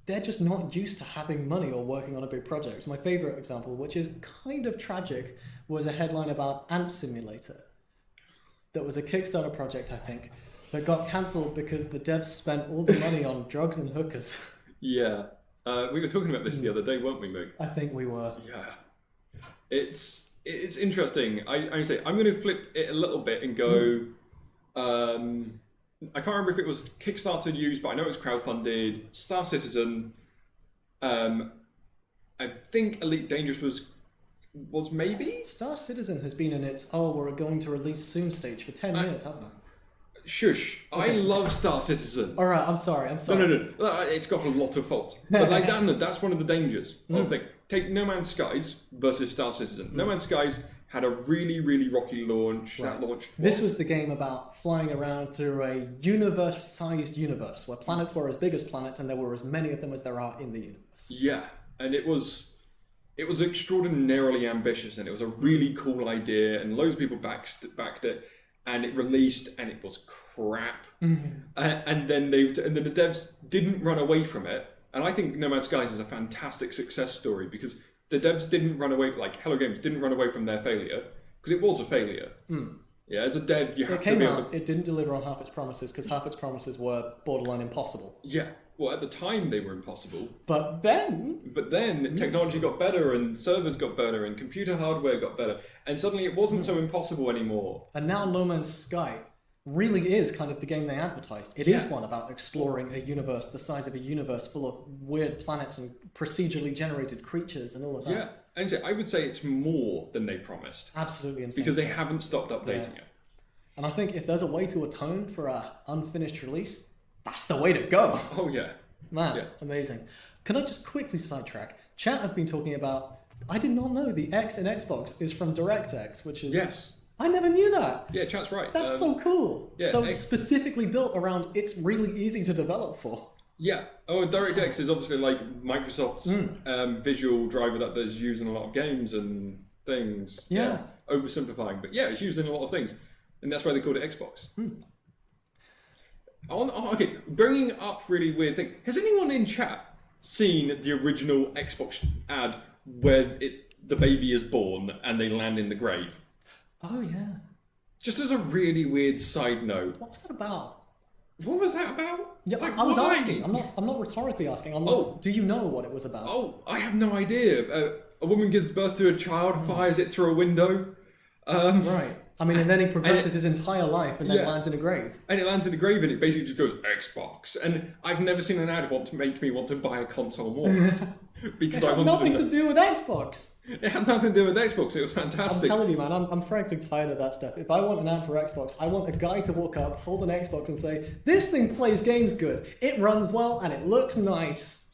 they're just not used to having money or working on a big project. My favourite example, which is kind of tragic, was a headline about Ant Simulator. That was a Kickstarter project, I think, that got cancelled because the devs spent all the money on drugs and hookers. Yeah. We were talking about this the other day, weren't we, Moog? I think we were. Yeah. It's interesting. I'm going to flip it a little bit and go, I can't remember if it was Kickstarter used, but I know it was crowdfunded. Star Citizen, I think Elite Dangerous was maybe? Star Citizen has been in its, we're going to release soon stage for 10 years, hasn't it? Shush! Okay. I love Star Citizen. All right, I'm sorry. No. It's got a lot of faults, but like that's one of the dangers of the thing. Take No Man's Skies versus Star Citizen. No Man's Skies had a really rocky launch. Right. That launch. This was the game about flying around through a universe-sized universe where planets were as big as planets, and there were as many of them as there are in the universe. Yeah, and it was extraordinarily ambitious, and it was a really cool idea, and loads of people backed it. And it released, and it was crap. And then the devs didn't run away from it. And I think No Man's Skies is a fantastic success story because the devs didn't run away, like Hello Games didn't run away from their failure because it was a failure. Yeah, as a dev, you have to be able to... It didn't deliver on half its promises because half its promises were borderline impossible. Yeah. Well, at the time they were impossible. But then technology got better, and servers got better, and computer hardware got better, and suddenly it wasn't so impossible anymore. And now No Man's Sky really is kind of the game they advertised. It is one about exploring a universe the size of a universe full of weird planets and procedurally generated creatures and all of that. Yeah, and so I would say it's more than they promised. Absolutely insane. Because they haven't stopped updating it. And I think if there's a way to atone for an unfinished release, that's the way to go. Oh, yeah. Man, amazing. Can I just quickly sidetrack? Chat have been talking about I did not know the X in Xbox is from DirectX, which is... Yes. I never knew that. Yeah, chat's right. That's so cool. Yeah, so it's specifically built around it's really easy to develop for. Yeah. Oh, DirectX is obviously like Microsoft's visual driver that there's used in a lot of games and things. Yeah. Oversimplifying, but yeah, it's used in a lot of things, and that's why they called it Xbox. Okay, bringing up really weird thing. Has anyone in chat seen the original Xbox ad where it's the baby is born and they land in the grave? Oh yeah. Just as a really weird side note. What was that about? What was that about? Yeah, Like, I was why? asking. I'm not rhetorically asking. Do you know what it was about? Oh, I have no idea. A woman gives birth to a child, fires it through a window. Right. I mean, and then he progresses his entire life and then lands in a grave. And it lands in a grave and it basically just goes Xbox. And I've never seen an ad want to make me want to buy a console more. Because I wanted Nothing to do with Xbox. It had nothing to do with Xbox. It was I'm fantastic. telling you, man, I'm frankly tired of that stuff. If I want an ad for Xbox, I want a guy to walk up, hold an Xbox and say, this thing plays games good, it runs well, and it looks nice.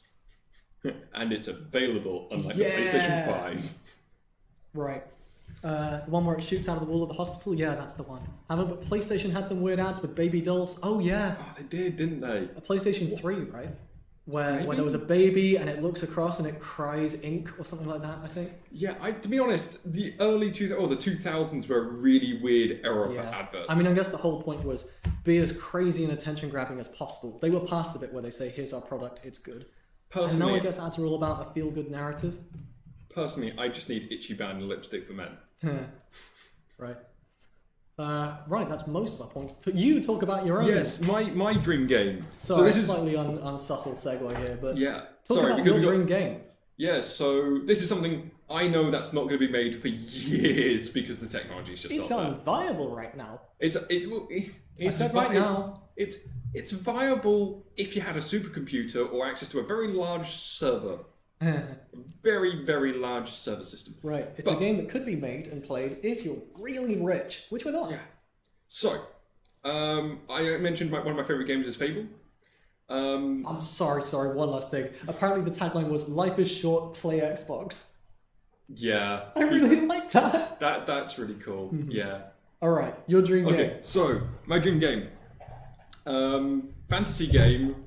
And it's available, unlike the Yeah. PlayStation 5. Right. The one where it shoots out of the wall of the hospital? Yeah, that's the one. But PlayStation had some weird ads with baby dolls. Oh, yeah. Oh, they did, didn't they? A PlayStation 3, right? Where Maybe? there was a baby and it looks across and it cries ink or something like that, I think. Yeah, to be honest, the early the 2000s were a really weird era for adverts. I mean, I guess the whole point was be as crazy and attention grabbing as possible. They were past the bit where they say, here's our product, it's good. And now I guess ads are all about a feel good narrative. Personally, I just need itchy band lipstick for men. Right. Right, that's most of our points. You talk about your own. Yes, my dream game. Sorry, this is slightly unsubtle segue here, but talk about your dream game. Yeah, so this is something I know that's not going to be made for years because the technology is just it's not there. unviable right now. It's right now. It's viable if you had a supercomputer or access to a very large server. Very, very large server system. Right. It's a game that could be made and played if you're really rich, which we're not. Yeah. So, I mentioned one of my favorite games is Fable. I'm sorry, one last thing. Apparently the tagline was, life is short, play Xbox. Yeah. I really like that. That's really cool. Yeah. Alright, your dream game. Okay, so, my dream game. Fantasy game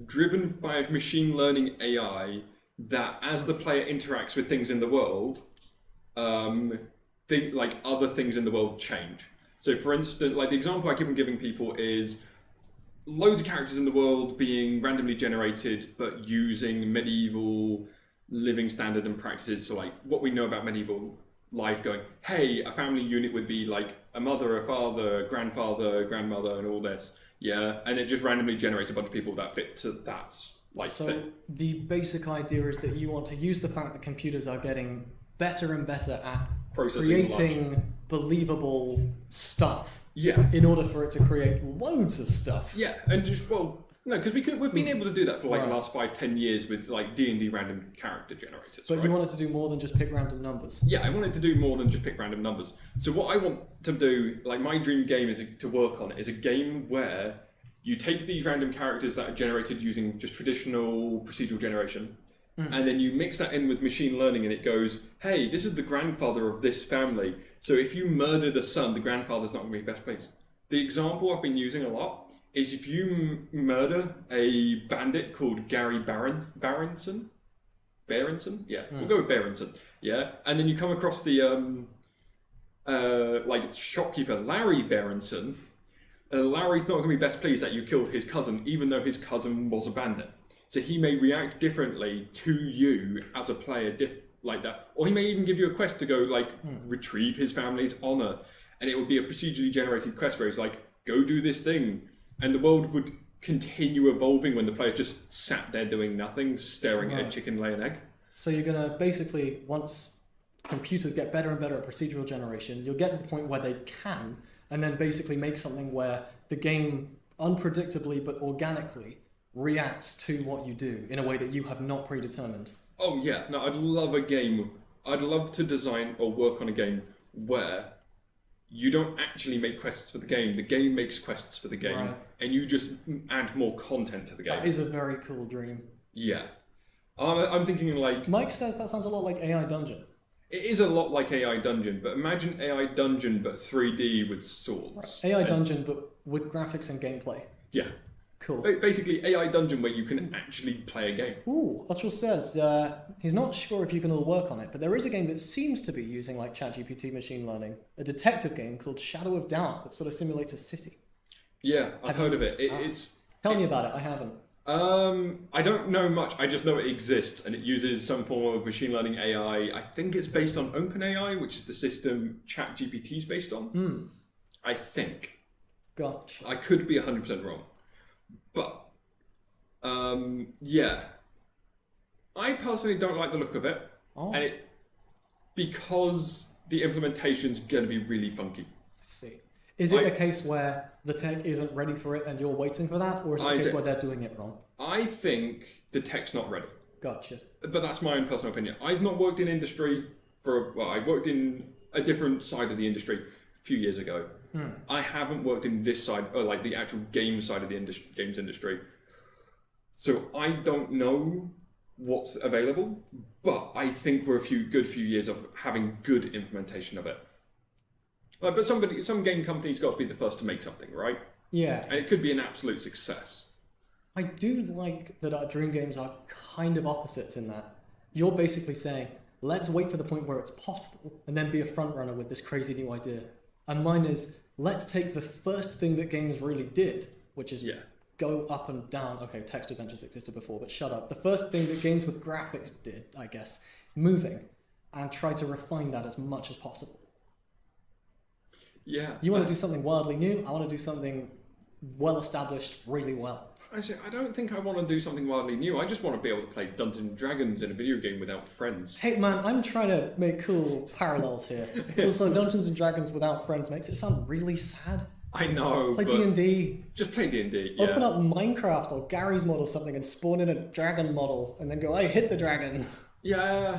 driven by a machine learning AI that as the player interacts with things in the world, other things in the world change. So for instance, like the example I keep on giving people is loads of characters in the world being randomly generated, but using medieval living standard and practices. So like what we know about medieval life going, hey, a family unit would be like a mother, a father, a grandfather, grandmother, and all this. Yeah, and it just randomly generates a bunch of people that fit to that. The basic idea is that you want to use the fact that computers are getting better and better at creating believable stuff. Yeah. In order for it to create loads of stuff. Yeah, and just because we've been able to do that for the last 5-10 years with like D&D random character generators. But you wanted to do more than just pick random numbers. Yeah, I wanted to do more than just pick random numbers. So what I want to do, like my dream game is to work on, is a game where you take these random characters that are generated using just traditional procedural generation, and then you mix that in with machine learning, and it goes, hey, this is the grandfather of this family. So if you murder the son, the grandfather's not going to be best pleased. The example I've been using a lot is if you murder a bandit called Gary Berenson? Yeah, we'll go with Berenson. Yeah, and then you come across the shopkeeper Larry Berenson. Larry's not going to be best pleased that you killed his cousin, even though his cousin was a bandit. So he may react differently to you as a player, like that. Or he may even give you a quest to go, retrieve his family's honor. And it would be a procedurally generated quest where he's like, go do this thing. And the world would continue evolving when the player's just sat there doing nothing, staring at a chicken lay an egg. So you're going to basically, once computers get better and better at procedural generation, you'll get to the point where they can, and then basically make something where the game unpredictably but organically reacts to what you do in a way that you have not predetermined. Oh yeah, no, I'd love a game. I'd love to design or work on a game where you don't actually make quests for the game makes quests for the game, and you just add more content to the game. That is a very cool dream. Yeah. I'm thinking like Mike says that sounds a lot like AI Dungeon. it is a lot like AI Dungeon, but imagine AI Dungeon but 3D with swords. AI Dungeon, but with graphics and gameplay. Yeah. Cool. Basically, AI Dungeon where you can actually play a game. Ooh, Otchel says he's not sure if you can all work on it, but there is a game that seems to be using like ChatGPT machine learning, a detective game called Shadow of Doubt that sort of simulates a city. Yeah, I've heard of it. Tell me about it. I haven't. I don't know much. I just know it exists and it uses some form of machine learning AI. I think it's based on OpenAI, which is the system ChatGPT is based on. I think. Gotcha. I could be 100% wrong. But, yeah. I personally don't like the look of it. Oh. And because the implementation's going to be really funky. I see. Is it a case where the tech isn't ready for it and you're waiting for that? Or is it a case where they're doing it wrong? I think the tech's not ready. Gotcha. But that's my own personal opinion. I've not worked in industry I worked in a different side of the industry a few years ago. I haven't worked in this side, or like the actual game side of the games industry. So I don't know what's available, but I think we're a good few years of having good implementation of it. But some game company's got to be the first to make something, right? Yeah. And it could be an absolute success. I do like that our dream games are kind of opposites in that. You're basically saying, let's wait for the point where it's possible and then be a front runner with this crazy new idea. And mine is, let's take the first thing that games really did, which is go up and down. Okay, text adventures existed before, but shut up. The first thing that games with graphics did, I guess, moving, and try to refine that as much as possible. Yeah. You want to do something wildly new, I want to do something well-established really well. I don't think I want to do something wildly new. I just want to be able to play Dungeons and Dragons in a video game without friends. Hey man, I'm trying to make cool parallels here. Also, Dungeons and Dragons without friends makes it sound really sad. I know, Play D&D. Just play D&D, yeah. Open up Minecraft or Gary's mod or something and spawn in a dragon model and then go, hey, hit the dragon. Yeah.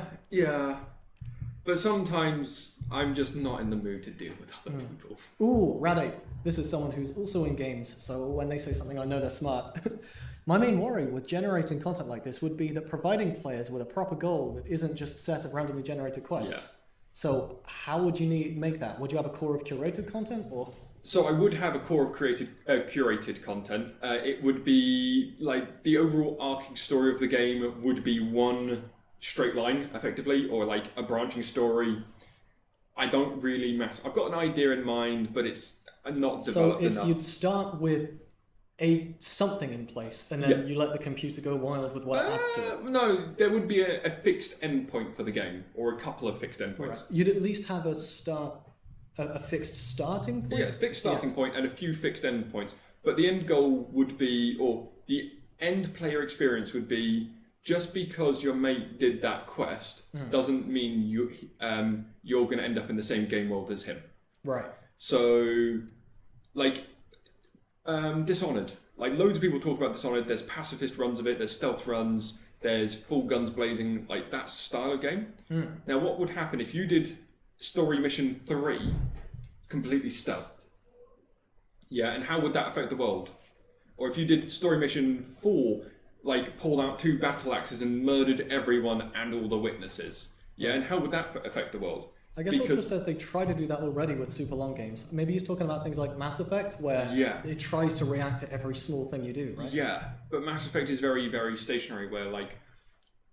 But sometimes I'm just not in the mood to deal with other people. Ooh, Radape. This is someone who's also in games, so when they say something, I know they're smart. My main worry with generating content like this would be that providing players with a proper goal that isn't just a set of randomly generated quests. Yeah. So how would you make that? Would you have a core of curated content, or? So I would have a core of curated content. It would be like the overall arcing story of the game would be one straight line, effectively, or like a branching story. I don't really matter. I've got an idea in mind, but it's not developed enough. So you'd start with something in place, and then you let the computer go wild with what it adds to it. No, there would be a fixed endpoint for the game, or a couple of fixed endpoints. Right. You'd at least have a fixed starting point? Yeah, it's a fixed starting point and a few fixed endpoints. But the end goal would be, or the end player experience would be, just because your mate did that quest doesn't mean you're going to end up in the same game world as him. Right. So, like, Dishonored. Like, loads of people talk about Dishonored. There's pacifist runs of it. There's stealth runs. There's full guns blazing. Like, that style of game. Now, what would happen if you did Story Mission 3 completely stealthed? Yeah, and how would that affect the world? Or if you did Story Mission 4, like, pulled out 2 battle axes and murdered everyone and all the witnesses. Yeah, and how would that affect the world? I guess Ultra says they try to do that already with super long games. Maybe he's talking about things like Mass Effect, where it tries to react to every small thing you do, right? Yeah, but Mass Effect is very, very stationary, where, like,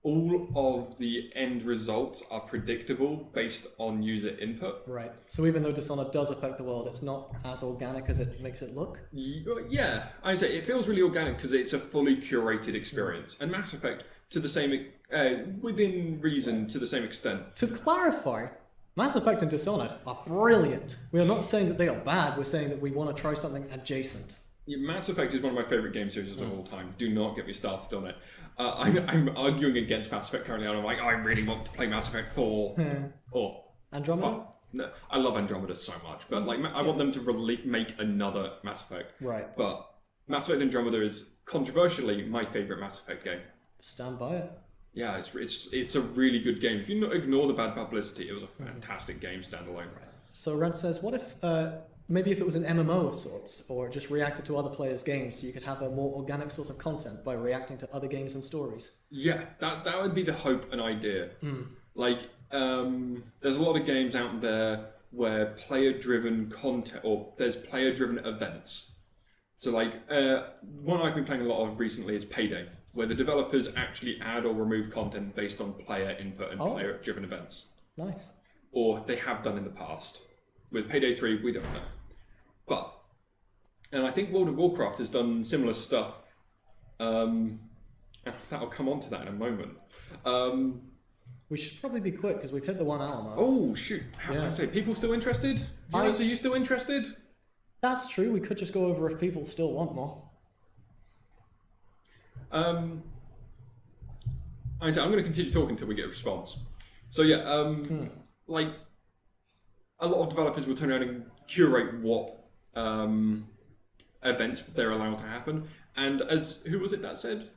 all of the end results are predictable based on user input. Right. So even though Dishonored does affect the world, it's not as organic as it makes it look? Yeah, I say it feels really organic because it's a fully curated experience. And Mass Effect, to the same, within reason, to the same extent. To clarify, Mass Effect and Dishonored are brilliant. We are not saying that they are bad, we're saying that we want to try something adjacent. Mass Effect is one of my favourite game series of all time. Do not get me started on it. I'm arguing against Mass Effect currently, and I'm like, I really want to play Mass Effect 4. Or Andromeda? No, I love Andromeda so much, but like I want them to make another Mass Effect. Right. But Mass Effect Andromeda is controversially my favourite Mass Effect game. Stand by it. Yeah, it's a really good game. If you ignore the bad publicity, it was a fantastic game standalone. Right. So Red says, what if maybe if it was an MMO of sorts, or just reacted to other players' games, so you could have a more organic source of content by reacting to other games and stories. Yeah, that would be the hope and idea. Like, there's a lot of games out there where player-driven content, or there's player-driven events. So like, one I've been playing a lot of recently is Payday, where the developers actually add or remove content based on player input and player-driven events. Nice. Or they have done in the past. With Payday 3, we don't know. But, and I think World of Warcraft has done similar stuff. And that'll come on to that in a moment. We should probably be quick because we've hit the 1 hour mark. Oh, shoot. How can I say? People still interested? Viewers, are you still interested? That's true. We could just go over if people still want more. I'm going to continue talking until we get a response. So yeah, like a lot of developers will turn around and curate what events they're allowed to happen. And as who was it that said,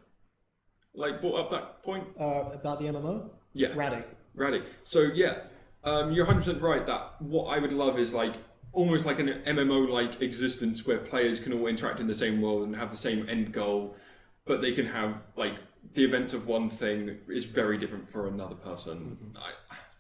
like, brought up that point about the MMO? Yeah, Raddy. So yeah, you're 100% right that what I would love is like almost like an MMO-like existence where players can all interact in the same world and have the same end goal, but they can have like the events of one thing is very different for another person.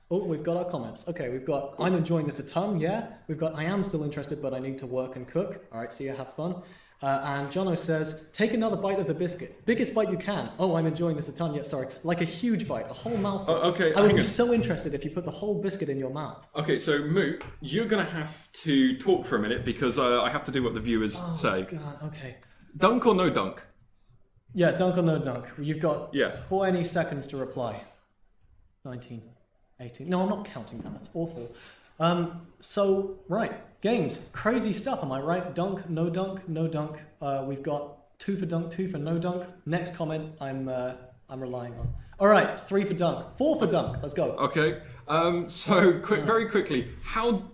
Oh, we've got our comments. Okay, we've got I'm enjoying this a ton, yeah. We've got I am still interested, but I need to work and cook. All right, see you, have fun. And Jono says, take another bite of the biscuit. Biggest bite you can. Oh, I'm enjoying this a ton. Yeah, sorry. Like a huge bite, a whole mouthful. Okay, I would be so interested if you put the whole biscuit in your mouth. Okay, so Moot, you're going to have to talk for a minute because I have to do what the viewers say. Oh, God, okay. Dunk or no dunk? Yeah, dunk or no dunk. You've got 20 seconds to reply. 19, 18. No, I'm not counting that. That's awful. So, right. Games. Crazy stuff, am I right? Dunk, no dunk, no dunk. We've got 2 for dunk, 2 for no dunk. Next comment I'm relying on. All right, it's 3 for dunk. 4 for dunk. Let's go. Okay. So, very quickly, how...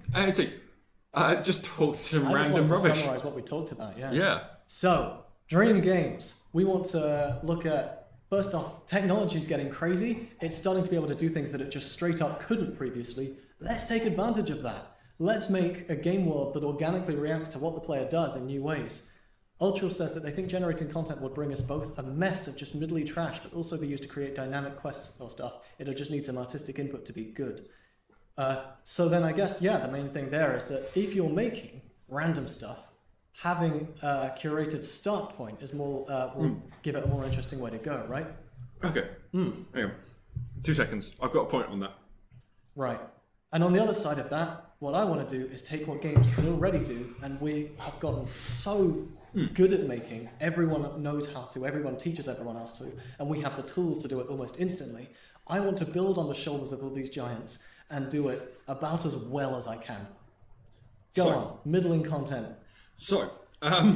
just talk some random rubbish. To summarize what we talked about, yeah. Yeah. So, Dream Games. We want to look at, first off, technology's getting crazy. It's starting to be able to do things that it just straight up couldn't previously. Let's take advantage of that. Let's make a game world that organically reacts to what the player does in new ways. Ultra says that they think generating content would bring us both a mess of just middly trash, but also be used to create dynamic quests or stuff. It'll just need some artistic input to be good. So then I guess, yeah, the main thing there is that if you're making random stuff, having a curated start point is more will give it a more interesting way to go, right? Okay. Hang on. 2 seconds. I've got a point on that. Right. And on the other side of that, what I want to do is take what games can already do, and we have gotten so good at making, everyone knows how to, everyone teaches everyone else to, and we have the tools to do it almost instantly. I want to build on the shoulders of all these giants and do it about as well as I can. Go on, middling content. So, that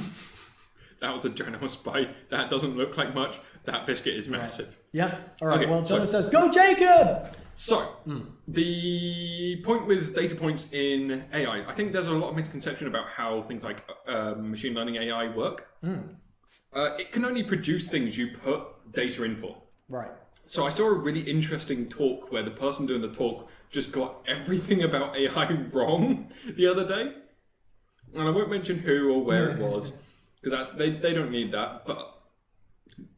was a generous bite. That doesn't look like much. That biscuit is massive. Right. Yeah, all right, okay, well, Jonah says, go Jacob! So, the point with data points in AI, I think there's a lot of misconception about how things like machine learning AI work. It can only produce things you put data in for. Right. So I saw a really interesting talk where the person doing the talk just got everything about AI wrong the other day. And I won't mention who or where it was, because they don't need that. But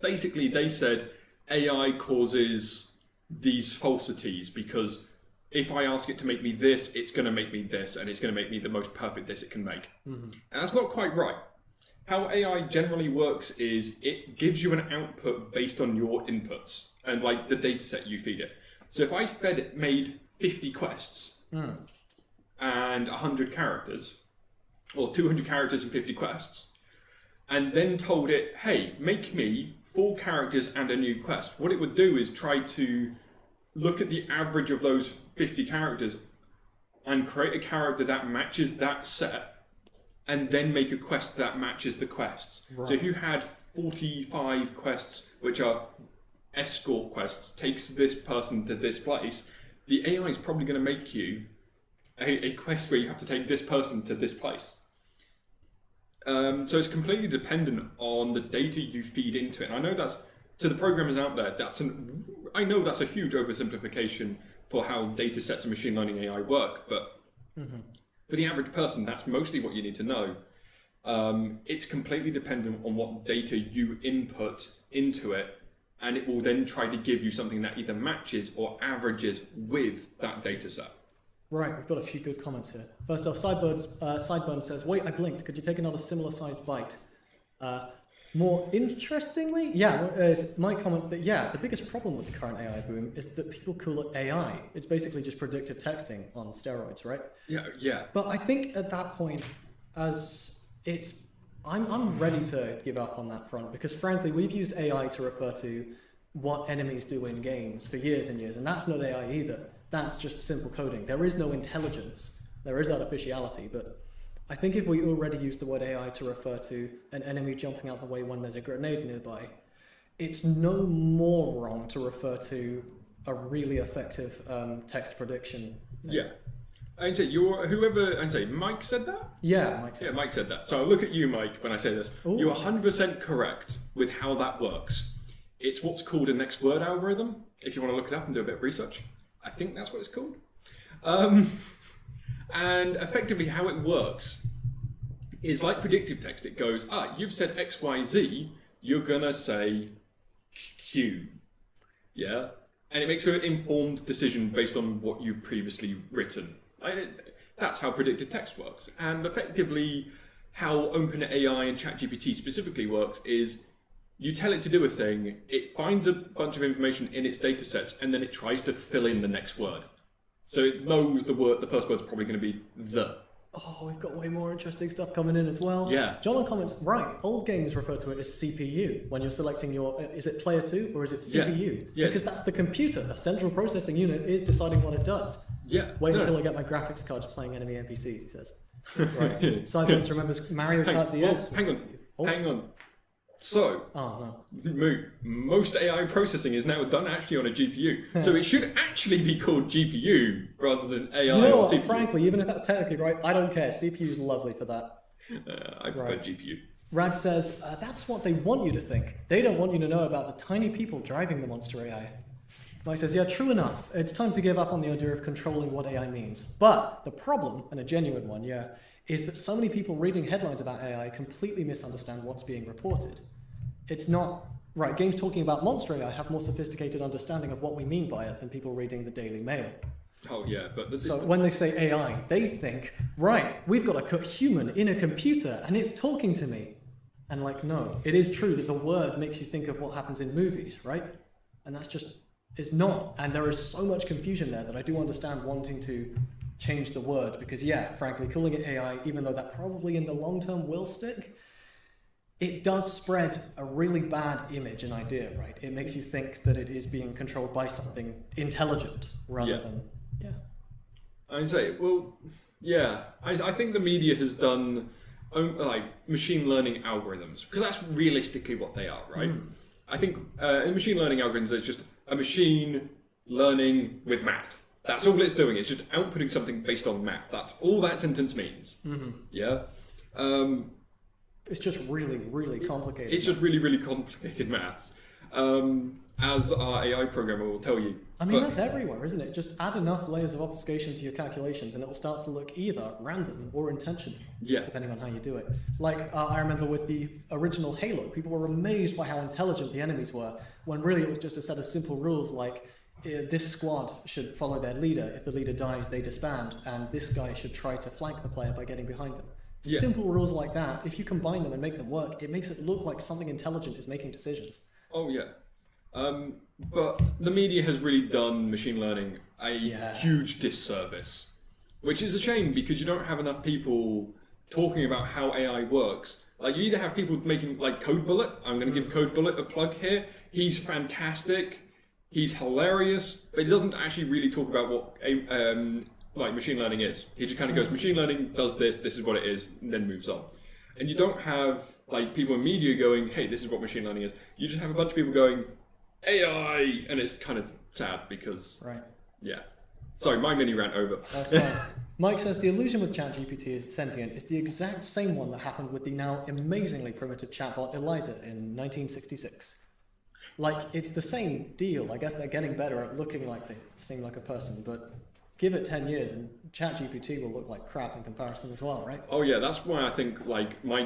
basically they said AI causes these falsities because if I ask it to make me this, it's going to make me this, and it's going to make me the most perfect this it can make. And that's not quite right. How AI generally works is it gives you an output based on your inputs and like the data set you feed it. So if I made 50 quests and 100 characters, or 200 characters and 50 quests, and then told it, hey, make me 4 characters and a new quest, what it would do is try to look at the average of those 50 characters and create a character that matches that set, and then make a quest that matches the quests. Right. So if you had 45 quests, which are escort quests, takes this person to this place, the AI is probably going to make you a quest where you have to take this person to this place. So it's completely dependent on the data you feed into it. And I know that's, to the programmers out there, I know that's a huge oversimplification for how data sets and machine learning AI work, but for the average person, that's mostly what you need to know. It's completely dependent on what data you input into it, and it will then try to give you something that either matches or averages with that data set. Right, we've got a few good comments here. First off, Sideburn says, wait, I blinked. Could you take another similar-sized bite? More interestingly, Mike comments that, the biggest problem with the current AI boom is that people call it AI. It's basically just predictive texting on steroids, right? Yeah. But I think at that point, I'm ready to give up on that front, because frankly, we've used AI to refer to what enemies do in games for years and years, and that's not AI either. That's just simple coding. There is no intelligence. There is artificiality, but I think if we already use the word AI to refer to an enemy jumping out the way when there's a grenade nearby, it's no more wrong to refer to a really effective text prediction thing. Yeah. And say Mike said that? Yeah, Mike said that. Mike said that. So I look at you, Mike, when I say this. Ooh, you're 100% correct with how that works. It's what's called a next word algorithm, if you want to look it up and do a bit of research. I think that's what it's called. And effectively how it works is like predictive text. It goes, you've said X, Y, Z, you're going to say Q. Yeah? And it makes an informed decision based on what you've previously written. That's how predictive text works. And effectively, how OpenAI and ChatGPT specifically works is you tell it to do a thing, it finds a bunch of information in its data sets, and then it tries to fill in the next word. So it knows the first word's probably going to be the. Oh, we've got way more interesting stuff coming in as well. Yeah. John comments, right, old games refer to it as CPU when you're selecting is it player 2 or is it CPU? Yes. Because that's the computer. A central processing unit is deciding what it does. Yeah. Wait until I get my graphics cards playing enemy NPCs, he says. Right. Cyberpunk remembers Mario Kart DS. Hang on. So, most AI processing is now done actually on a GPU. So it should actually be called GPU rather than AI or CPU. Frankly, even if that's technically right, I don't care. CPU's lovely for that. I prefer GPU. Rad says, that's what they want you to think. They don't want you to know about the tiny people driving the monster AI. Mike says, yeah, true enough. It's time to give up on the idea of controlling what AI means. But the problem, and a genuine one, is that so many people reading headlines about AI completely misunderstand what's being reported. It's not, right, games talking about monster AI have more sophisticated understanding of what we mean by it than people reading the Daily Mail. Oh yeah, but so when they say AI, they think, right, we've got a human in a computer and it's talking to me. And like, no, it is true that the word makes you think of what happens in movies, right? And that's just, it's not. And there is so much confusion there that I do understand wanting to change the word because frankly, calling it AI, even though that probably in the long term will stick, it does spread a really bad image and idea, right? It makes you think that it is being controlled by something intelligent rather than, I say, I think the media has done like machine learning algorithms because that's realistically what they are, right? I think in machine learning algorithms, it's just a machine learning with math. That's all it's doing. It's just outputting something based on math. That's all that sentence means. Yeah. It's just really, really complicated. It's just really, really complicated maths. As our AI programmer will tell you. I mean, that's everywhere, isn't it? Just add enough layers of obfuscation to your calculations and it will start to look either random or intentional, depending on how you do it. Like, I remember with the original Halo, people were amazed by how intelligent the enemies were, when really it was just a set of simple rules like, this squad should follow their leader. If the leader dies, they disband, and this guy should try to flank the player by getting behind them. Simple rules like that, if you combine them and make them work, it makes it look like something intelligent is making decisions. Oh, yeah. But the media has really done machine learning a huge disservice, which is a shame because you don't have enough people talking about how AI works. Like, you either have people making, like, Code Bullet. I'm going to give Code Bullet a plug here. He's fantastic. He's hilarious, but he doesn't actually really talk about what like machine learning is. He just kind of goes, machine learning does this is what it is, and then moves on. And you don't have like people in media going, hey, this is what machine learning is. You just have a bunch of people going, AI, and it's kind of sad because, Sorry, my mini rant over. That's fine. Mike says the illusion with ChatGPT is sentient is the exact same one that happened with the now amazingly primitive chatbot Eliza in 1966. Like, it's the same deal. I guess they're getting better at looking like they seem like a person, but give it 10 years and ChatGPT will look like crap in comparison as well, right? Oh yeah, that's why I think like my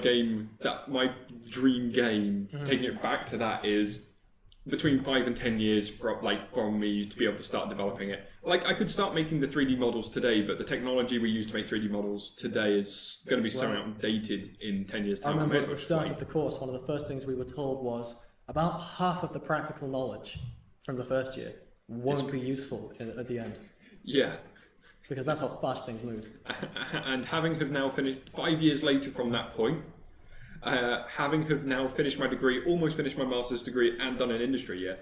dream game, taking it back to that is between 5 and 10 years from me to be able to start developing it. Like I could start making the 3D models today, but the technology we use to make 3D models today is going to be so outdated in 10 years' time. I remember at the start of the course, one of the first things we were told was about half of the practical knowledge from the first year won't be useful at the end. Yeah. Because that's how fast things move. And having have now finished 5 years later from that point, having have now finished my degree, almost finished my master's degree, and done an industry year,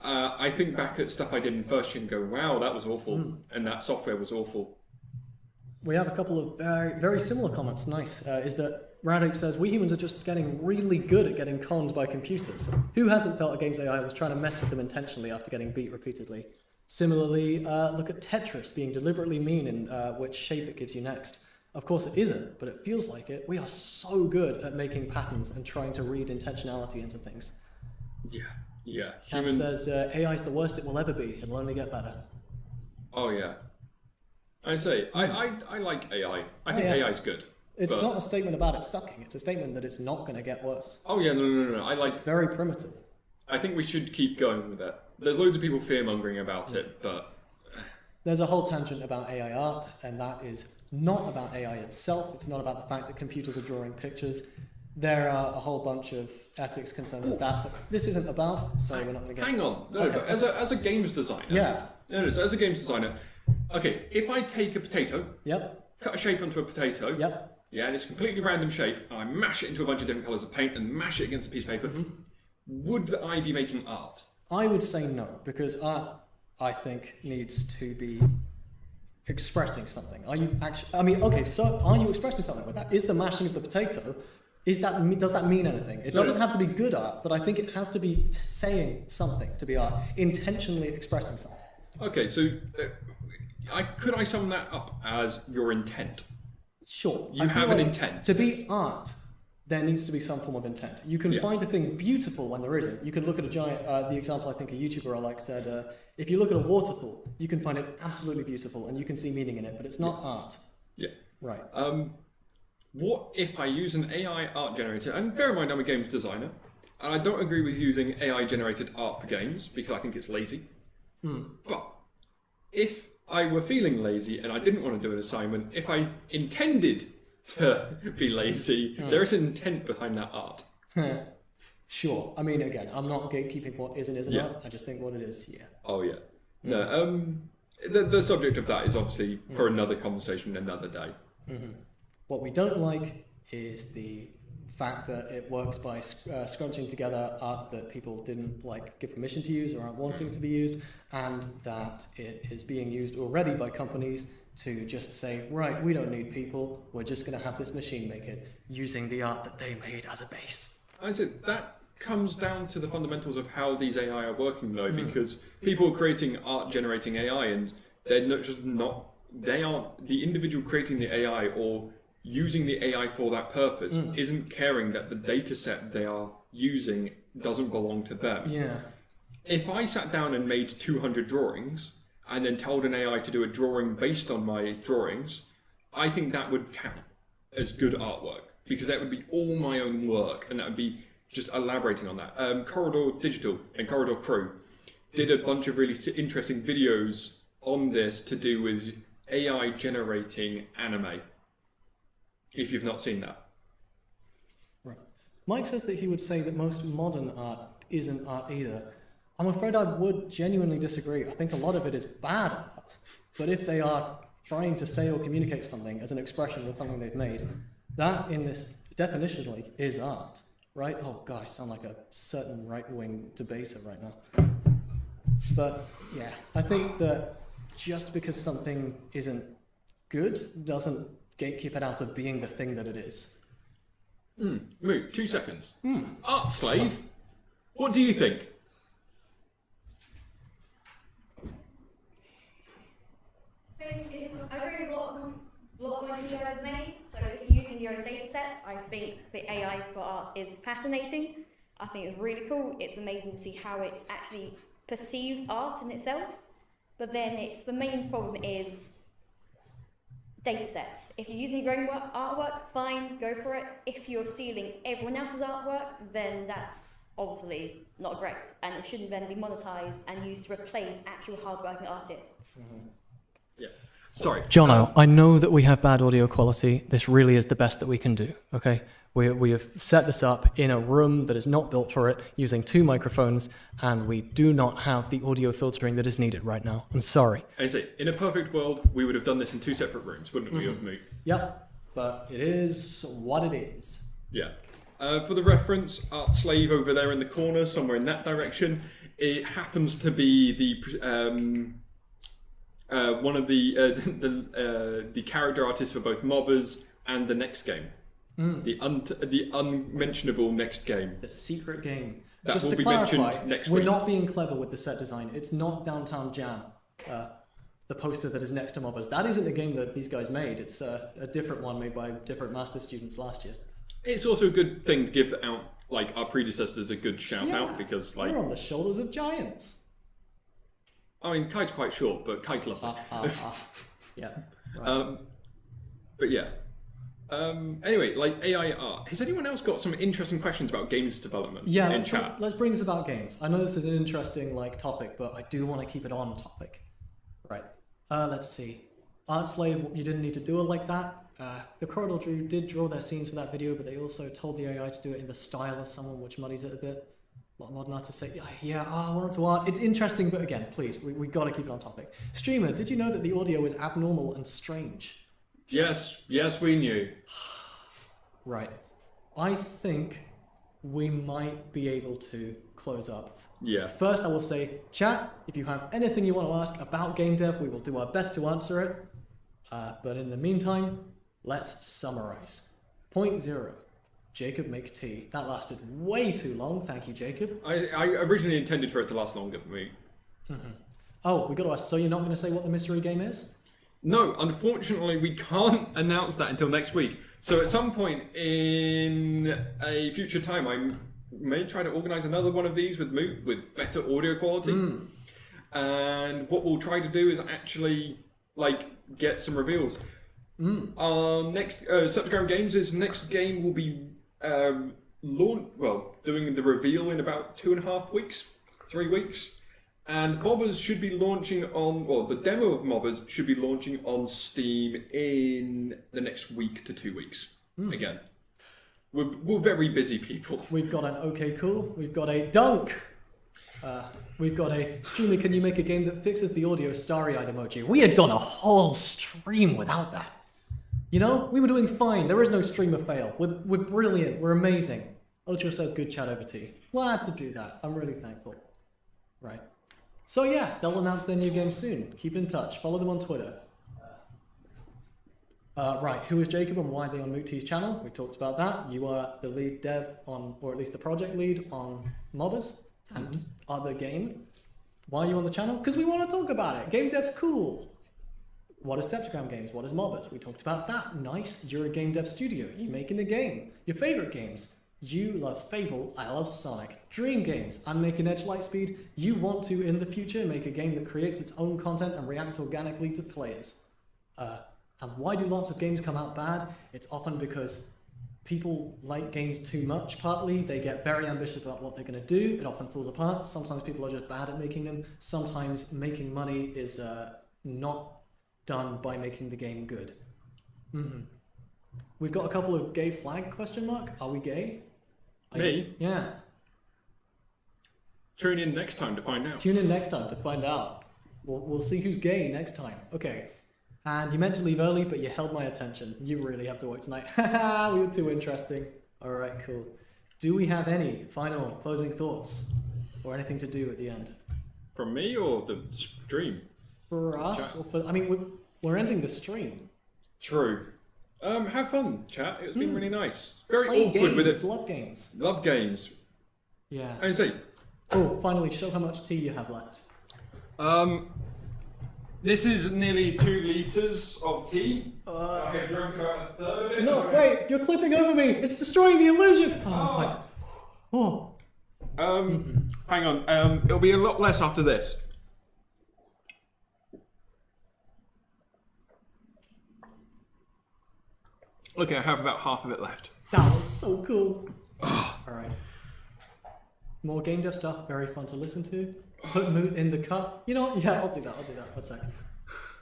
I think back at stuff I did in first year and go, wow, that was awful, and that software was awful. We have a couple of very similar comments. Nice. Is that Radoop says, we humans are just getting really good at getting conned by computers. Who hasn't felt a game's AI was trying to mess with them intentionally after getting beat repeatedly? Similarly, look at Tetris being deliberately mean in which shape it gives you next. Of course it isn't, but it feels like it. We are so good at making patterns and trying to read intentionality into things. Yeah. Camp says, AI is the worst it will ever be. It'll only get better. Oh yeah. I say, I like AI. I think AI is good. It's not a statement about it sucking. It's a statement that it's not going to get worse. Oh yeah, no. It's very primitive. I think we should keep going with it. There's loads of people fear-mongering about it, but... There's a whole tangent about AI art, and that is not about AI itself. It's not about the fact that computers are drawing pictures. There are a whole bunch of ethics concerns with that this isn't about, so we're not going to get... Hang on. No, but as a games designer... Yeah. No, so as a games designer, okay, if I take a potato, cut a shape onto a potato, yeah, and it's a completely random shape, and I mash it into a bunch of different colours of paint and mash it against a piece of paper, would I be making art? I would say no, because art, I think, needs to be expressing something. Are you actually? I mean, okay, so are you expressing something with that? Is the mashing of the potato? Does that mean anything? It doesn't have to be good art, but I think it has to be saying something to be art, intentionally expressing something. Okay, so could I sum that up as your intent? Sure. You have an intent. To be art, there needs to be some form of intent. You can find a thing beautiful when there isn't. You can look at a giant, the example I think a YouTuber I like said, if you look at a waterfall, you can find it absolutely beautiful and you can see meaning in it, but it's not art. Yeah. Right. What if I use an AI art generator, and bear in mind I'm a games designer, and I don't agree with using AI generated art for games because I think it's lazy. But if I were feeling lazy and I didn't want to do an assignment, if I intended to be lazy, there is an intent behind that art. Sure. I mean, again, I'm not gatekeeping what is and isn't art. I just think what it is, Oh, yeah. No, the subject of that is obviously for another conversation another day. What we don't like is the fact that it works by scrunching together art that people didn't give permission to use or aren't wanting to be used, and that it is being used already by companies to just say, right, we don't need people, we're just going to have this machine make it, using the art that they made as a base. I said that comes down to the fundamentals of how these AI are working though, because people are creating art generating AI and they're they aren't the individual creating the AI or using the AI for that purpose isn't caring that the data set they are using doesn't belong to them. Yeah. If I sat down and made 200 drawings and then told an AI to do a drawing based on my drawings, I think that would count as good artwork because that would be all my own work and that would be just elaborating on that. Corridor Digital and Corridor Crew did a bunch of really interesting videos on this to do with AI generating anime. If you've not seen that. Right. Mike says that he would say that most modern art isn't art either. I'm afraid I would genuinely disagree. I think a lot of it is bad art. But if they are trying to say or communicate something as an expression with something they've made, that in this definitionally is art. Right? Oh god, I sound like a certain right-wing debater right now. But yeah, I think that just because something isn't good doesn't gatekeep it out of being the thing that it is. Moot, 2 seconds. Art slave, what do you think? I agree with a lot of what you guys made. So if you're using your own data set, I think the AI for art is fascinating. I think it's really cool. It's amazing to see how it actually perceives art in itself. But then the main problem is data sets. If you're using your own artwork, fine, go for it. If you're stealing everyone else's artwork, then that's obviously not great, and it shouldn't then be monetized and used to replace actual hardworking artists. Yeah. Sorry. Jono, I know that we have bad audio quality. This really is the best that we can do, okay? We have set this up in a room that is not built for it, using 2 microphones, and we do not have the audio filtering that is needed right now. I'm sorry. And say, in a perfect world, we would have done this in 2 separate rooms, wouldn't we, of Moot? Yep, but it is what it is. Yeah. For the reference, Art Slave over there in the corner, somewhere in that direction, it happens to be the one of the character artists for both Mobbers and the next game. The unmentionable next game. The secret game. That Just will to be clarify, mentioned next we're week. not being clever with the set design. It's not Downtown Jam, the poster that is next to Mobbers. That isn't the game that these guys made. It's a different one made by different master students last year. It's also a good thing to give out, like, our predecessors a good shout out, because, like... We're on the shoulders of giants. I mean, Kai's quite short, but Kai's lovely. Yeah. Right. But yeah. Anyway, like AI art. Has anyone else got some interesting questions about games development in chat? Let's bring this about games. I know this is an interesting topic, but I do want to keep it on topic. Right. Let's see. Art Slave, you didn't need to do it like that. The Corridor Drew did draw their scenes for that video, but they also told the AI to do it in the style of someone, which muddies it a bit. A lot of modern artists say, I want to art. It's interesting, but again, please, we got to keep it on topic. Streamer, did you know that the audio is abnormal and strange? Yes, we knew. Right. I think we might be able to close up. Yeah. First, I will say, chat, if you have anything you want to ask about game dev, we will do our best to answer it. But in the meantime, let's summarize. Point 0. Jacob makes tea. That lasted way too long. Thank you, Jacob. I originally intended for it to last longer for me. Oh, we got to ask, so you're not going to say what the mystery game is? No, unfortunately, we can't announce that until next week. So at some point in a future time, I may try to organise another one of these with Moot with better audio quality. And what we'll try to do is actually get some reveals. Our next Septagram Games' next game will be doing the reveal in about 2.5 weeks, 3 weeks. And Mobbers should be launching the demo of Mobbers should be launching on Steam in the next week to 2 weeks. Again, we're very busy people. We've got an okay cool. We've got a dunk. We've got a streamer. Can you make a game that fixes the audio starry-eyed emoji? We had gone a whole stream without that. You know, we were doing fine. There is no streamer fail. We're brilliant. We're amazing. Ultra says good chat over tea. Glad to do that. I'm really thankful. Right. So yeah, they'll announce their new game soon. Keep in touch. Follow them on Twitter. Right, who is Jacob and why are they on Moot T's channel? We talked about that. You are the lead dev on, or at least the project lead on Mobbers and other game. Why are you on the channel? Because we want to talk about it. Game dev's cool. What is Septagram Games? What is Mobbers? We talked about that. Nice. You're a game dev studio. You're making a game. Your favorite games. You love Fable. I love Sonic. Dream Games. I'm making Edge Lightspeed. You want to, in the future, make a game that creates its own content and reacts organically to players. And why do lots of games come out bad? It's often because people like games too much, partly. They get very ambitious about what they're going to do. It often falls apart. Sometimes people are just bad at making them. Sometimes making money is not done by making the game good. We've got a couple of gay flag question mark. Are we gay? Me? Yeah. Tune in next time to find out. Tune in next time to find out. We'll see who's gay next time. Okay. And you meant to leave early, but you held my attention. You really have to work tonight. Haha, we were too interesting. All right, cool. Do we have any final closing thoughts or anything to do at the end? From me or the stream? For us? Or for, I mean, we're ending the stream. True. Have fun, chat. It's been really nice. Very Play awkward games. with it. Love games. Love games. Yeah. And say, Oh, finally, show how much tea you have left. this is nearly 2 litres of tea. I have drunk about a third of it. No, wait, you're clipping over me. It's destroying the illusion. Oh, fine. Oh. Hang on. It'll be a lot less after this. Okay, I have about half of it left. That was so cool. Alright. More game dev stuff, very fun to listen to. Put Moot in the cup. You know what? Yeah, I'll do that. 1 sec.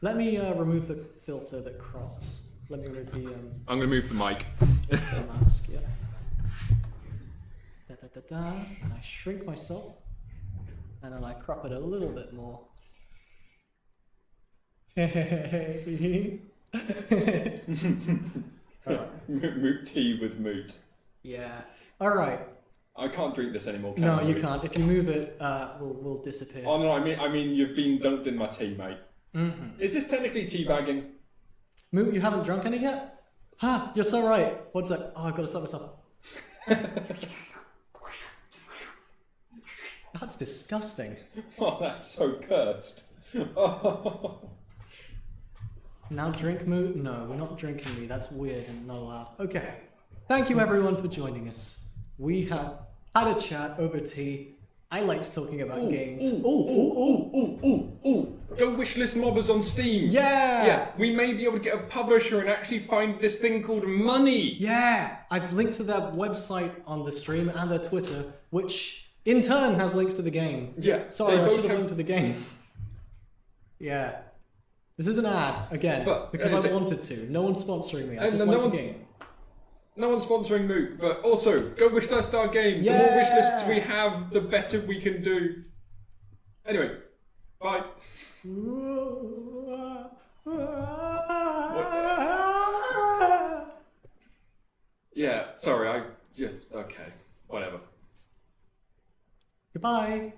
Let me remove the filter that crops. Let me remove the I'm going to move the mic. the mask, yeah. And I shrink myself. And then I crop it a little bit more. Alright. Moot tea with Moot. Yeah. Alright. I can't drink this anymore, can No, I? you can't. If you move it, will disappear. Oh no, I mean you've been dunked in my tea, mate. Mm-hmm. Is this technically teabagging? Moot, you haven't drunk any yet? Ha! You're so right. What's that? Oh, I've got to stop myself. That's disgusting. Oh, that's so cursed. Now drink Moot? No, we're not drinking me. That's weird and not allowed. Okay. Thank you everyone for joining us. We have had a chat over tea. I liked talking about games. Ooh. Go wishlist mobbers on Steam. Yeah! Yeah, we may be able to get a publisher and actually find this thing called money. Yeah! I've linked to their website on the stream and their Twitter, which in turn has links to the game. Yeah. Sorry, they I both should have have- linked to the game. Yeah. This is an ad, again, But, because I is it- wanted to. No one's sponsoring me. I And just no like the one's- game. No one's sponsoring Moot, but also go wishlist our game. Yeah. The more wishlists we have, the better we can do. Anyway, bye. Yeah, sorry, okay, whatever. Goodbye.